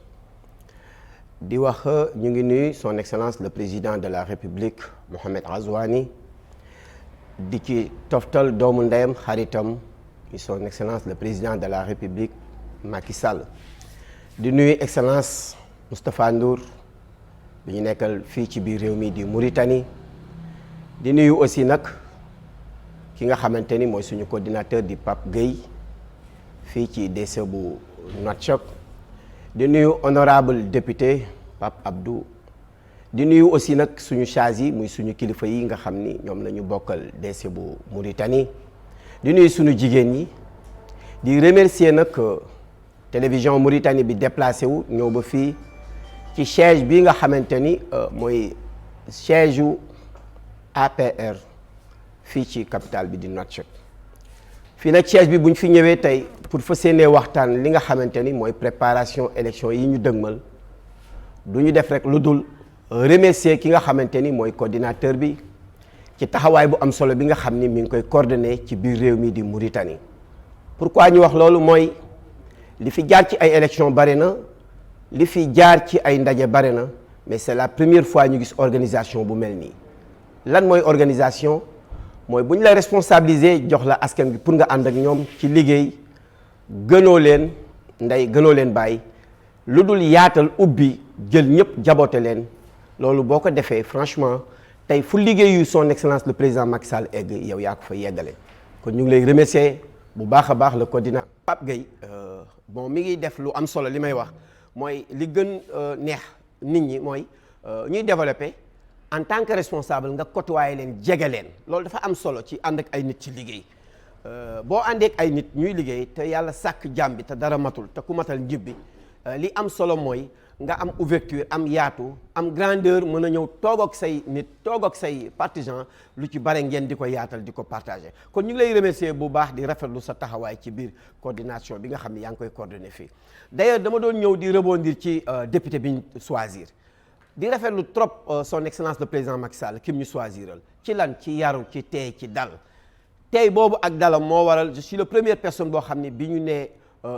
di wax ñu ngi nuyu son excellence le président de la république Mohamed Ghazouani di ci toftal doomu ndeyam xaritam son excellence le président de la république Macky Sall di nuyu excellence Moustapha Ndour bi ñu nekkal fii ci biir réew mi di Mauritanie di nuyu aussi nag ki nga xamante ni mooy suñu coordinateur di Pape Gueye fii ci DC bu Nouakchott di nuyu honorable député Pape Abdou di nuyu aussi nag suñu charge yi muy suñu kilifa yi nga xam ni ñoom la ñu bokkal DC bu Mauritanie di nuyu suñu jigéen ñi di remercier nag télévision Mauritanie bi déplacé wu ñëw ba fii ci siège bi nga xamante ni mooy siège u APR fii ci capitale bi di Nouakchott fii nag siège bi bu ñu fi ñëwee tey pour fas yéenee waxtaan li nga xamante ni mooy préparation élection yi ñu dëgmal du ñu def rek lu dul remercier ki nga xamante ni mooy coordinateur bi ci taxawaay bu am solo bi nga xam ni mi ngi koy coordonné ci biir réew mi di Mauritanie. pourquoi ñu wax loolu mooy li fi jaar ci ay élection bari na li fi jaar ci ay ndaje bari na mais c'est la première fois ñu gis organisation bu mel nii lan mooy organisation mooy bu ñu la responsabiliser jox la askan bi pour nga ànd ak ñoom ci liggéey gënoo leen ndey gënoo leen bàyyi lu dul yaatal ubbi jël ñëpp jaboote leen loolu boo ko defee franchement tey fu liggéeyu son excellence le président Macky Sall egg yow yaa ko fa yeggale kon ñu ngi lay remercier bu baax a baax le coordinateur Pape Gueye bon mi ngi def lu am solo li may wax mooy li gën neex nit ñi mooy ñuy développer en tant que responsable nga côtoyer leen jege leen loolu dafa am solo ci ànd ak ay nit ci liggéey boo àndee ak ay nit ñuy liggéey te yàlla sàkk jàmm bi te dara matul te ku matal njib bi li am solo mooy nga am ouverture am yaatu am grandeur mën a ñëw toog ak say nit toog ak say partisans lu ci bare ngeen di ko yaatal di ko partager kon ñu ngi lay remercier bu baax di rafetlu sa taxawaay ci biir coordination bi nga xam ne yaa ngi koy coordonner fii d'ailleurs dama doon ñëw di rebondir ci député bi ñu choisir di rafetlu trop son excellence le président Macky Sall kim ñu choisiral ci lan ci yaru ci teey ci dal tey boobu ak dalam moo waral je suis la première personne boo xam ne bi ñu nee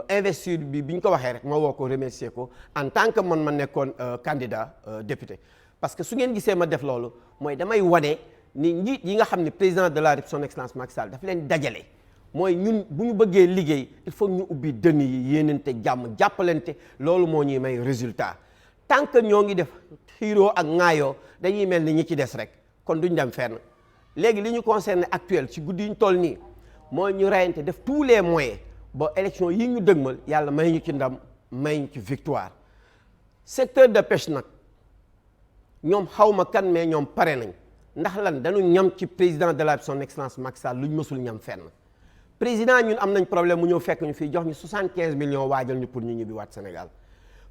investir bi ñu ko waxee rek ma woo ko remercier ko en tant que man ma nekkoon candidat député parce que su ngeen gisee ma def loolu mooy damay wane ni njiit yi nga xam ne président de la République son excellence Macky Sall daf leen dajale mooy ñun bu ñu bëggee liggéey il faut ñu ubbi dënn yi yéenante jàmm jàppalante loolu moo ñuy may résultat tant que ñoo ngi def xiiroo ak ŋaayoo dañuy mel ni ñi ci des rek kon duñ dem fenn léegi li ñu concerné actuel ci guddi yi ñu toll nii mooy ñu reyante def tous les moyens ba élection yi ñu dëgmal yàlla may ñu ci ndam may ñu ci victoire secteur de pêche nag ñoom xawma kan mais ñoom pare nañ ndax lan dañu ñam ci président de la son excellence Macky Sall lu ñu mësul ñam fenn président ñun am nañ problème mu ñëw fekk ñu fii jox ñu 75 millions waajal ñu pour ñu ñibbi waat Sénégal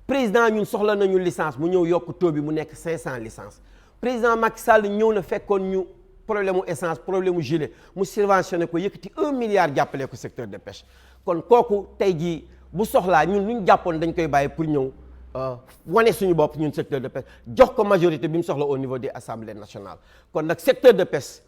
président ñun soxla nañu licence mu ñëw yokk taux bi mu nekk 500 licences président Macky Sall ñëw na fekkoon ñu problème mu essence problème mu gilet mu subventionné ko yëkkati 1 milliard jàppale ko secteur de pêche kon kooku tey jii bu soxlaa ñun lu ñu jàppoon dañ koy bàyyi pour ñëw wane suñu bopp ñun secteur de pêche jox ko majorité bi mu soxla au niveau des assemblées nationales kon nag secteur de pêche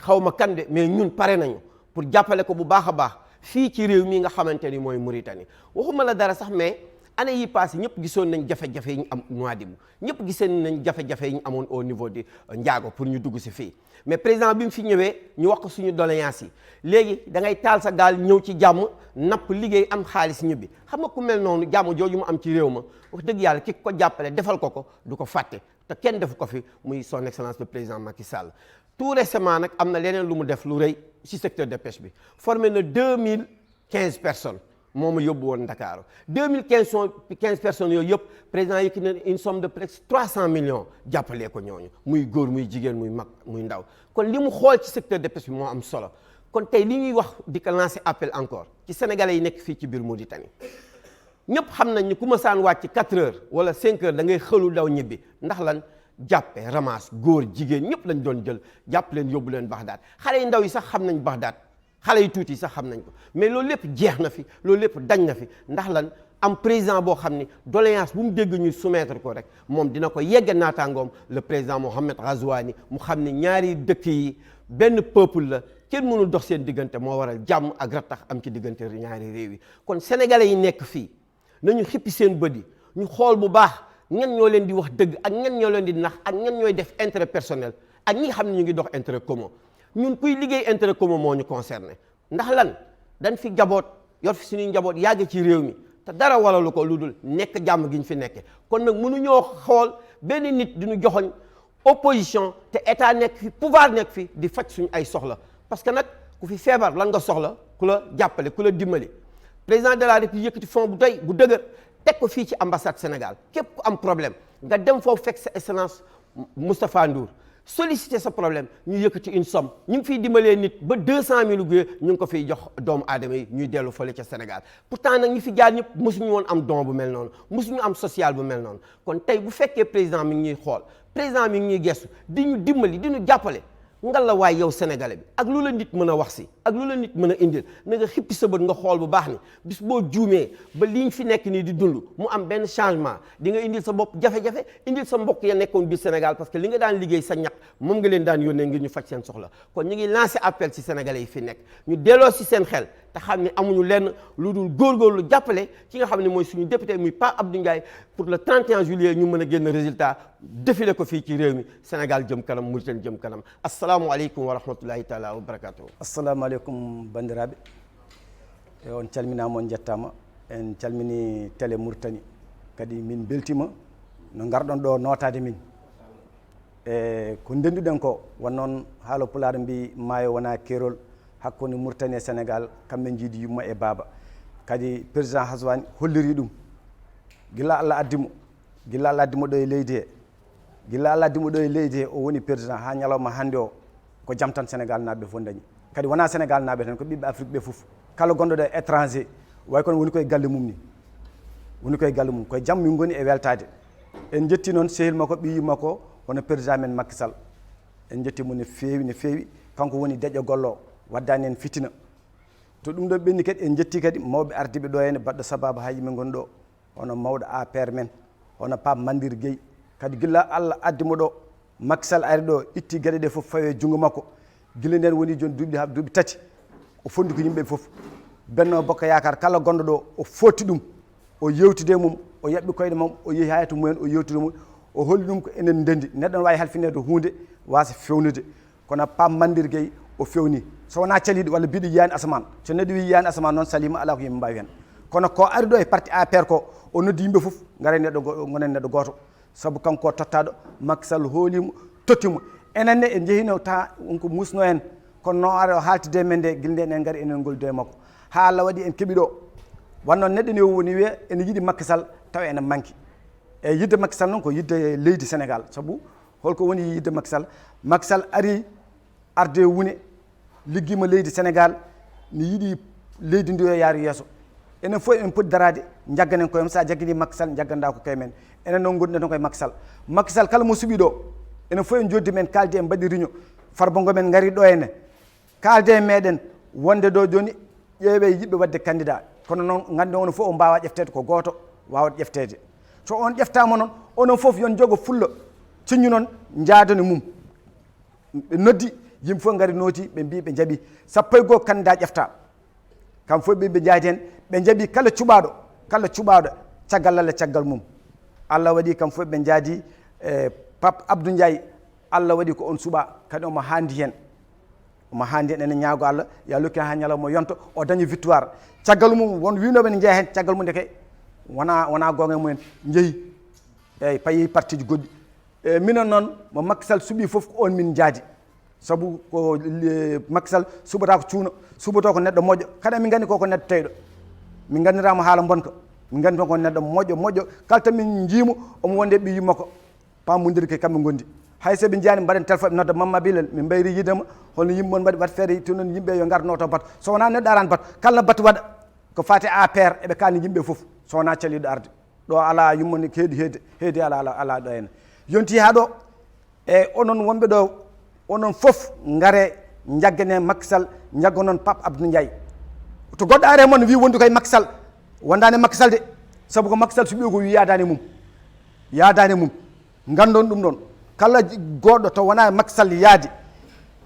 xaw ma kan de mais ñun pare nañu pour jàppale ko bu baax a baax fii ci réew mi nga xamante ni mooy Mauritanie waxuma la dara sax mais année yi passé ñëpp gisoon nañ jafe-jafe yi ñu am Nouadhibou ñëpp gisoon nañ jafe-jafe yi ñu amoon au niveau de Ndiago pour ñu dugg si fii mais président bi mu fi ñëwee ñu wax ko suñu doléance yi léegi da ngay taal sa gaal ñëw ci jàmm napp liggéey am xaalis ñibbi xam nga ku mel noonu jàmm jooju mu am ci réew ma wax dëgg yàlla ki ko jàppale defal ko du ko fàtte te kenn defu ko fi muy son excellence le président Macky Sall tout récemment nag am na leneen lu mu def lu rëy ci secteur de pêche bi formé na 2015 personnes moo ma yóbbu woon Dakar 2015 personnes yooyu yëpp président yëkki na une somme de presque 300 millions jàppalee ko ñooñu muy góor muy jigéen muy mag muy ndaw kon li mu xool ci secteur de pêche bi moo am solo kon tey li ñuy wax di ko lancer appel encore ci sénégalais yi nekk fii ci biir Mauritanie ñëpp xam nañ ni ku ma saan wàcc 4 heures wala 5 heures da ngay xëlu daw ñibbi ndax lan jàppe ramasse góor jigéen ñëpp lañ doon jël jàpp leen yóbbu leen Bagdad xale yu ndaw yi sax xam nañ Bagdad xale yu tuuti sax xam nañ ko mais loolu lépp jeex na fi loolu lépp dañ na fi ndax lan am président boo xam ni doléance bu mu dégg ñu soumettre ko rek moom dina ko yegge naataangoom le président Mohamed Ghazouani mu xam ne ñaari dëkk yi benn peuple la kenn mënul dox seen diggante moo waral jàmm ak rattax am ci diggante ñaari réew yi kon sénégalais yi nekk fii nañu xippi seen bët yi ñu xool bu baax ñan ñoo leen di wax dëgg ak ñan ñoo leen di nax ak ñan ñooy def intérêt personnel ak ñi nga xam ne ñu ngi dox intérêt commun ñun kuy liggéey intérêt commun moo ñu concerné ndax lan dañ fi jaboot yor fi suñuy njaboot yàgg ci réew mi te dara waralu ko lu dul nekk jàmm gi ñu fi nekke kon nag mënuñoo xool benn nit di ñu joxoñ opposition te état nekk fi pouvoir nekk fi di faj suñu ay soxla parce que nag ku fi feebar lan nga soxla ku la jàppale ku la dimbali président de la République yëkkati fond bu doy bu dëgër teg ko fii ci ambassade Sénégal képp ku am problème nga dem foofu fekk sa excellence Moustapha Ndour solliciter sa problème ñu yëkkati une somme ñu ngi fiy dimbalee nit ba 200 000 guye ñu ngi ko fiy jox doomu aadama yi ñuy dellu fële ca Sénégal pourtant nag ñi fi jaar ñëpp mosuñu woon am don bu mel noonu mosuñu am social bu mel noonu kon tey bu fekkee président mi ngi ñuy xool président mi ngi ñuy gestu di ñu dimbali di ñu jàppale ngal la waay yow sénégalais bi ak lu la nit mën a wax si ak lu la nit mën a indil na nga xippi sa bët nga xool bu baax ni bis boo juumee ba liñ fi nekk nii di dund mu am benn changement di nga indil sa bopp jafe-jafe indil sa mbokk ya nekkoon biir Sénégal parce que li nga daan liggéey sa ñaq moom nga leen daan yónnee ngir ñu faj seen soxla kon ñu ngi lancé appel ci sénégalais yi fi nekk ñu delloo si seen xel te xam ne amuñu lenn lu dul góorgóorlu jàppale ki nga xam ne mooy suñu député muy Pape Abdou Ndiaye pour le 31 juillet ñu mën a génn résultat défilé ko fii ci réew mi Sénégal jëm kanam Mauritanie jëm kanam asalaamualeykum wa rahmatullahi taala wa barakatuh. assalamu aleykum bandiraɓe on calminama on jettama en calmini télé Mauritanie kadi min beltima no garɗon ɗo notade min e ko ndenduɗen ko won noon haala pulaar mbi maayo wona keerol hakkunde Mauritanie e Sénégal kamɓe jiidi yumma e baaba kadi président Haswani holliri ɗum gila Allah addimo ɗo e leydi he gila Allah addimo ɗo e leydi he o woni président ha ñalawma hannde o ko jam tan Sénégal naaɓe fof dañi kadi wona Sénégal naaɓe tan ko ɓiɓɓe Afrique ɓe fof kala gonɗo ɗo e étranger way kono woni koye galle mum ni woni koye galle mum koye jam min goni e weltade en jetti noon sehil makko ɓiyi makko hono président men Macky Sall en jettimo no feewi kanko woni deƴƴo gollo waddani en fitina to ɗum ɗo ɓenni kadi en jetti kadi mawɓe ardiɓe ɗo henne baɗɗo sababu ha yimɓe gonɗo hono mawɗo APR men hono Pape Mandir Gueye kadi gilla Allah addimo ɗo Macky Sall ari ɗo itti gueɗe ɗe fof fawi e junggo makko guila nden woni joni duuɓi ha duuɓi tati o fondi ko yimɓe fof Benno Bokk Yakar kala gonɗo ɗo o fotti ɗum o yewtide mum o yaɓɓi koyɗe mum o yeehi ha to mumen o yewtide mum o holli ɗum ko enen ndendi neɗɗo ne wawi halfinede hunde wasa fewnude kono Pape Mandir Gueye o fewni so wona caliɗo walla mbiɗo yiyani asaman so neɗɗo wi yiyani asaman noon salima ala ko yimɓe mbawi hen kono ko ari ɗo e parti APR ko o noddi yimɓe fof gaare gonen neɗɗo goto saabu kanko tottaɗo Macky Sall hoolimo tottimo enenne en jeehino ta wonko musno en kono no ara o haltide men nde guilde en gaari enen gollude makko ha Allah waɗi en keeɓi ɗo wannoon neɗɗo ni woni wiye ene yiiɗi Macky Sall taw ene manki e yidde Macky Sall noon ko yidde leydi Sénégal saabu holko woni yidde Macky Sall ari arde wune liggima leydi Sénégal ni yiiɗi leydi ndi yo yaari yeeso enen fof en poti darade jagganen koyem sa jaggini Macky Sall jagganda ko kaymen enen noon gonɗen ton koye Macky Sall kala mo suuɓi ɗo enen fof en joddi men kalde en mbaɗi réunion Farba Ngom gari ɗo henne kalde e meɗen wonde ɗo joni ƴeewe yiɓɓe wadde candidat kono noon gandi ono fof o mbawa ƴeftede ko goto wawat ƴeftede so on ƴeftama noon onon fof yon jogo fulla ciññu noon jaadone mum ɓe noddi yimɓe fof gari nooti ɓe mbi ɓe jaaɓi sappo e goho candidat ƴefta kam fof ɓe jaadi hen ɓe jaaɓi kala cuɓaɗo caggal Allah caggal mum Allah waɗi kam fof ɓe jaadi Pape Abdou Ndiaye Allah waɗi ko on suuɓa kadi omo handi hen enen ñaago Allah ya lokki ha ñalawma yonto o dañi victoire caggal mum won winoɓe ne jeeya hen caggal mum deke wona gonga e mumen jeeyi eyyi payi parti ji goɗɗi minen noon mo Macky Sall suuɓi foof ko on min jaadi saabu ko Macky Sall suɓata ko cuuno suɓato ko neɗɗo moƴƴo kada min gandi koko neɗɗo teyɗo min gandirama haala bonka min gandi toon ko neɗɗo moƴƴo kala tan min jiimo omo wonde ɓi yummako pamodir ke kamɓe gondi hay so ɓe jiyani mbaɗen téléphone ɓe nodda Mamma Bilel min mbayri yidema holno yimɓe mon mbaɗi wat feere to noon yimɓe yo garno to bato so wona neɗɗo arani bato kala bato waɗa ko fati APR eɓe kalni yimɓe foof so wona caliɗo arde ɗo ala yummoni heedi ala ɗo henne yonti ha ɗo e onon wonɓe ɗo onon foof gaare jaggane Macky Sall jaggo noon Pape Abdou Ndiaye to goɗɗo are moon wi wondi koye Macky Sall wondani Macky Sall de saabu ko Macky Sall suuɓi ko wi yadani mum gandon ɗum ɗon kala goɗɗo to wona Macky Sall yaadi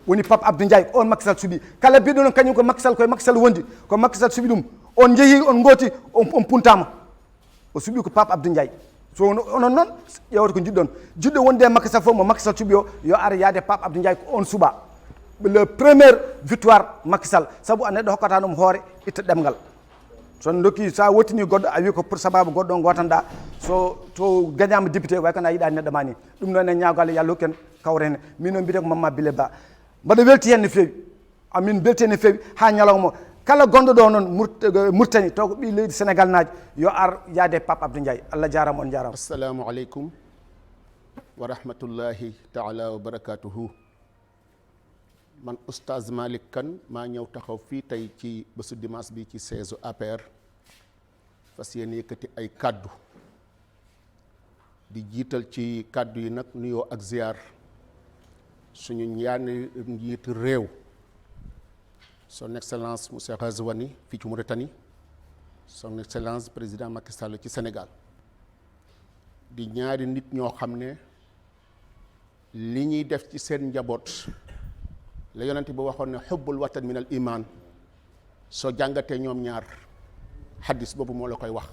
woni Pape Abdou Ndiaye on Macky Sall suuɓi kala mbiɗo noon kañum ko Macky Sall koye Macky Sall wondi ko Macky Sall suuɓi ɗum on jeehi on gooti on puntama o suuɓi ko Pape Abdou Ndiaye so onon noon ƴewata ko jiɗɗon jiɗɗo wonde Macky Sall fof mo Macky Sall suuɓi o yo ar yaade Pape Abdou Ndiaye ko on suuɓa le première victoire Macky Sall saabu a neɗɗo hokkata ɗum hoore itta ɗemgal so dokki sa wottini goɗɗo a wi ko pour sababu goɗɗo on gotanɗa so to gagnama député way kono a yiɗani neɗɗo ma ni ɗum noon en ñaago Allah yo Allah hokken kawre hen min noon mbiyete ko Mamma Bile Ba mbaɗa welti hen no fewi amin belti hen no fewi ha ñalawma kala gonɗo ɗo noon Mauritanie taw ko ɓi leydi Sénégal naji yo ar yaade Pape Abdou Ndiaye Allah jarama on jarama. Assalamu aleykum wa rahmatullahi taala wa barakatuhu. man Oustaz Malick Kane maa ñëw taxaw fii tey ci bésu dimanche bi ci siège APR fas yéene yëkkati ay kàddu di jiital ci kàddu yi nag nuyoo ak ziar suñu ñaani njiitu réew son excellence monsieur Ghazouani fii ci Mauritanie son excellence président Macky Sall ci Sénégal di ñaari nit ñoo xam ne li ñuy def ci seen njaboot la yonent bi waxoon ne xubbul watan min al iman soo jàngatee ñoom ñaar xaddis boobu moo la koy wax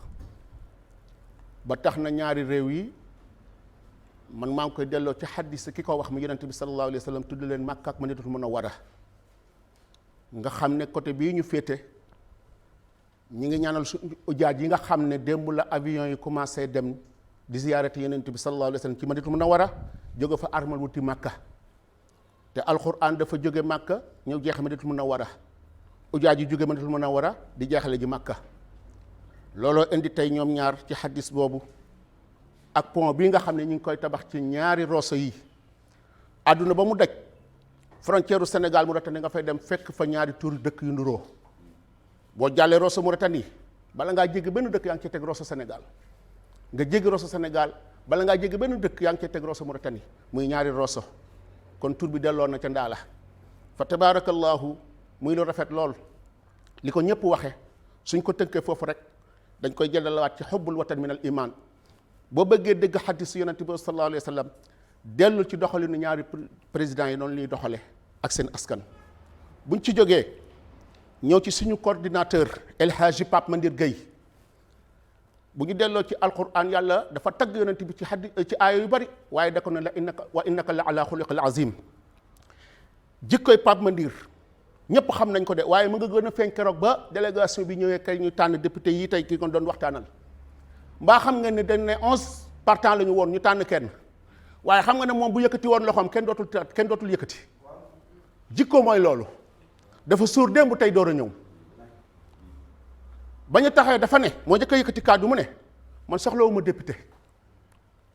ba tax na ñaari réew yi man maa ngi koy delloo ci xaddis ki ko wax mu yonent bi sallallahu alayhi wa sallam tudd leen Makka ak Madinatul Munawwara nga xam ne côté bii ñu féete ñi ngi ñaanal su ujaaj yi nga xam ne démb la avion yi commencé dem di ziyaarati yonent bi sallallahu alayhi wa sallam ci Madinatul Munawwara jóge fa armal wuti Makka te alquran dafa jóge Makka ñëw jeexe Madinatul Munawwara ujaaj yi jóge Madinatul Munawwara di jeexale ji Makka looloo indi tey ñoom ñaar ci xaddis boobu ak pont bii nga xam ne ñu ngi koy tabax ci ñaari Rosso yi àdduna ba mu daj frontière u Sénégal Mauritanie nga fay dem fekk fa ñaari tuuri dëkk yu nuroo boo jàllee Rosso Mauritanie bala ngaa jéggi benn dëkk yaa ngi ci teg Rosso Sénégal nga jéggi Rosso Sénégal bala ngaa jéggi benn dëkk yaa ngi ci teg Rosso Mauritanie muy ñaari Rosso kon tur bi delloo na ca ndaala fa tabarakallahu muy lu rafet lool li ko ñëpp waxe suñ ko tënkee foofu rek dañ koy jëlalawaat ci xubbul watan min al iman boo bëggee dégg xaddis yonent bi sallallahu alayhi wa sallam dellu ci doxalinu ñaari président yi noonu ñuy doxale ak seen askan buñ ci jógee ñëw ci suñu coordinateur El Hadji Pape Mandir Gueye bu ñu delloo ci alquran yàlla dafa tagg yonent bi ci aaya yu bari waaye da ko ne la innaka la ala xuliqil azim jikkoy Pape Mandir ñëpp xam nañ ko de waaye mu nga gën a feeñ keroog ba délégation bi ñëwee kay ñu tànn député yi tey kii kon doon waxtaanal mbaa xam nga ne dañ ne 11 partants la ñu woon ñu tànn kenn waaye xam nga ne moom bu yëkkati woon loxoom kenn dootul yëkkati jikko mooy loolu dafa suur démb tey door a ñëw ba ñu taxee dafa ne moo njëkk a yëkkati kàddu mu ne man soxlawuma député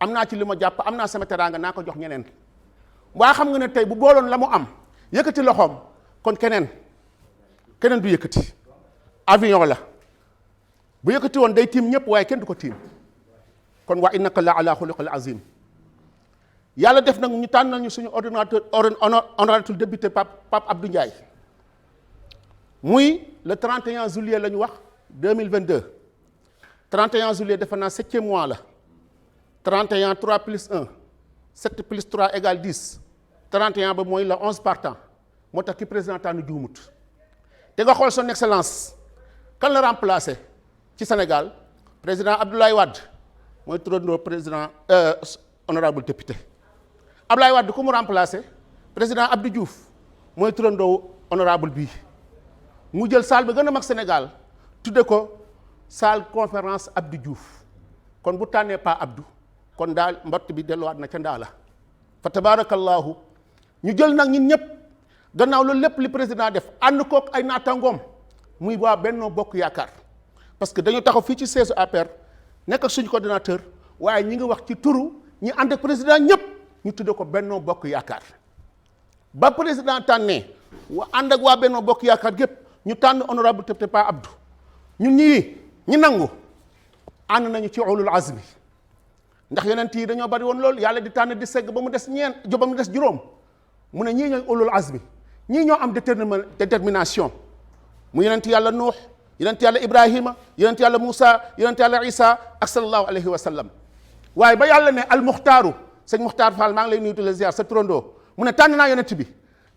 am naa ci li ma jàpp am naa sama teraanga naa ko jox ñeneen waaye xam nga ne tey bu booloon la mu am yëkkati loxoom kon keneen du yëkkati avion la bu yëkkati woon day tiim ñëpp waaye kenn du ko tiim kon wa innaka la ala xuluqil azim yàlla def nag ñu tànn nañu suñu honorable député Pape Abdou Ndiaye muy le 31 juillet la ñu wax 2022 31 juillet defe naa 7e mois la 31 3 plus 1 7 plus 3 égale 10 31 ba mooy la 11 partant moo tax ki président tànn juumut te nga xool son excellence kan la remplacé ci Sénégal président Abdoulaye Wade mooy turandoo président honorable député Abdoulaye Wade ku mu remplacé président Abdou Diouf mooy turandoo honorable bii mu jël salle bi gën a mag Sénégal tudde ko salle conférence Abdou Diouf kon bu tànnee pas Abdou kon daal mbott bi delluwaat na ca ndaa la fa tabarakallahu ñu jël nag ñun ñëpp gannaaw loolu lépp li président def ànd kook ay naataangoom muy waa Benno Bokk Yaakaar parce que dañu taxaw fii ci siège APR nekk ak suñu coordinateur waaye ñi ngi wax ci turu ñi ànd ak président ñëpp ñu tudde ko Benno Bokk Yaakaar ba président tànnee wa ànd ak waa Benno Bokk Yaakaar gépp ñu tànn honorable député Pa Abdou ñun ñi nangu ànd nañu ci ulul azmi ndax yonent yi dañoo bari woon loolu yàlla di tànn di segg ba mu des juróom mu ne ñii ñooy ulul azmi ñii ñoo am détermination mu yonent yàlla Nuux yonent yàlla Ibrahima yonent yàlla Moussa yonent yàlla Isa ak sallallahu alayhi wa sallam waaye ba yàlla ne almuxtaaru sëñ Muxtaar Fall maa ngi lay nuyu di la ziar sa turandoo mu ne tànn naa yonent bi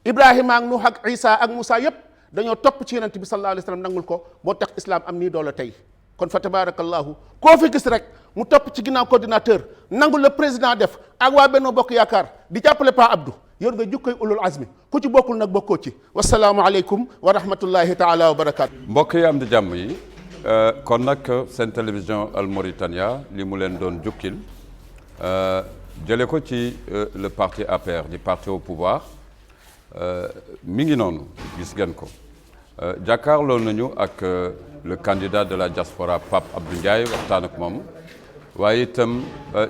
Ibrahima ak Nuux ak Isa ak Moussa yépp dañoo topp ci yonent bi sallallahu alayhi wa sallam nangul ko moo tax islam am nii doole tey kon fa tabarakallahu koo fi gis rek mu topp ci ginnaaw coordinateur nangul le président def ak waa Benno Bokk Yaakaar di jàppale Pa Abdou yor nga jukkoy ulul azmi ku ci bokkul nag bokkoo ci wasalaamu aleykum wa rahmatullahi taala wa barakaatu. mbokk yi am di jàmm yi kon nag seen télévision Al Mauritania li mu leen doon jukkil jële ko ci le parti APR di parti au pouvoir mi ngi noonu gis ngeen ko jàkkaarloo nañu ak le candidat de la diaspora Pape Abdou Ndiaye waxtaan ak moom waaye itam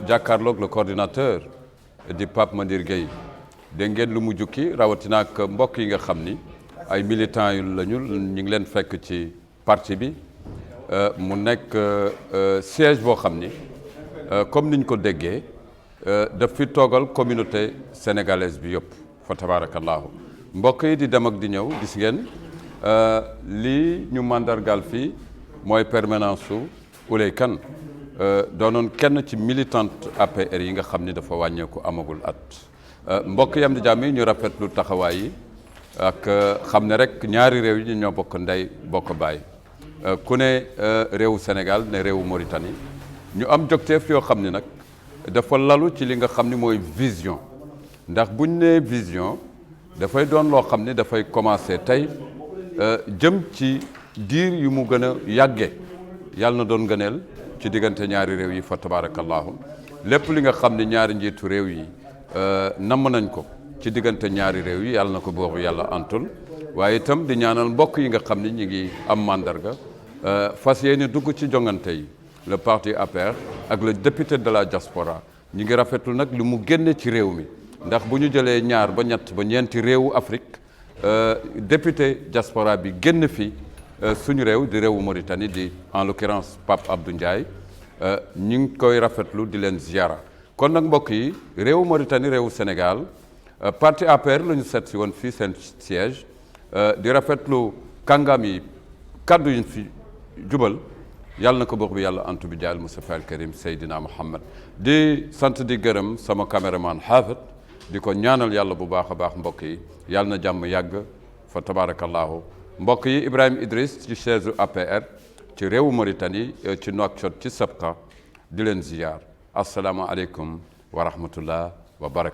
jàkkaarloog le coordinateur di Pape Mandir Gueye dégg ngeen lu mu jukki rawatina ak mbokk yi nga xam ni ay militants yu lañu ñu ngi leen fekk ci parti bi mu nekk siège boo xam ni comme niñ ko déggee daf fi toogal communauté sénégalaise bi yëpp fa tabarakallahu mbokk yi di dem ak di ñëw gis ngeen lii ñu mandargal fii mooy permanence su Ouleye Kane doonoon kenn ci militante APR yi nga xam ni dafa wàññeeku amagul at mbokk yam di jàmm yi ñu rafetlu taxawaay yi ak xam ne rek ñaari réew yi ñoo bokk ndey bokk baay ku ne réewu Sénégal ne réewu Mauritanie ñu am jogteef yoo xam ne nag dafa lalu ci li nga xam ni mooy vision ndax buñ nee vision dafay doon loo xam ni dafay commencer tey jëm ci diir yu mu gën a yàgge yàlla na doon gëneel ci diggante ñaari réew yi fa tabarakallahu lépp li nga xam ni ñaari njiitu réew yi namm nañ ko ci diggante ñaari réew yi yàlla na ko boobu yàlla antul waaye itam di ñaanal mbokk yi nga xam ni ñi ngi am mandarga fas yéene dugg ci jongante yi le parti APR ak le député de la diaspora ñi ngi rafetlu nag li mu génne ci réew mi ndax bu ñu jëlee ñaar ba ñett ba ñeenti réewu Afrique député diaspora bi génn fi suñu réew di réewu Mauritanie di en l'occurrence Pape Abdou Ndiaye ñi ngi koy rafetlu di leen ziara kon nag mbokk yi réewu Mauritanie réewu Sénégal parti APR la ñu seet si woon fii seen siège di rafetlu kàngam yi kaddu yi fi jubal yàlla na ko buur bi yàlla antu bi jaal Mustafa al Karim Seydina Muhammad di sant di gërëm sama caméraman Hafid di ko ñaanal yàlla bu baax a baax mbokk yi yàlla na jàmm yàgg fa tabarakallahu mbokk yi Ibrahima Idriss ci chaise APR ci réewu Mauritanie ci Nouakchott ci Sabqa di leen ziyaar assalaamu aleykum wa rahmatullah wa barakatuh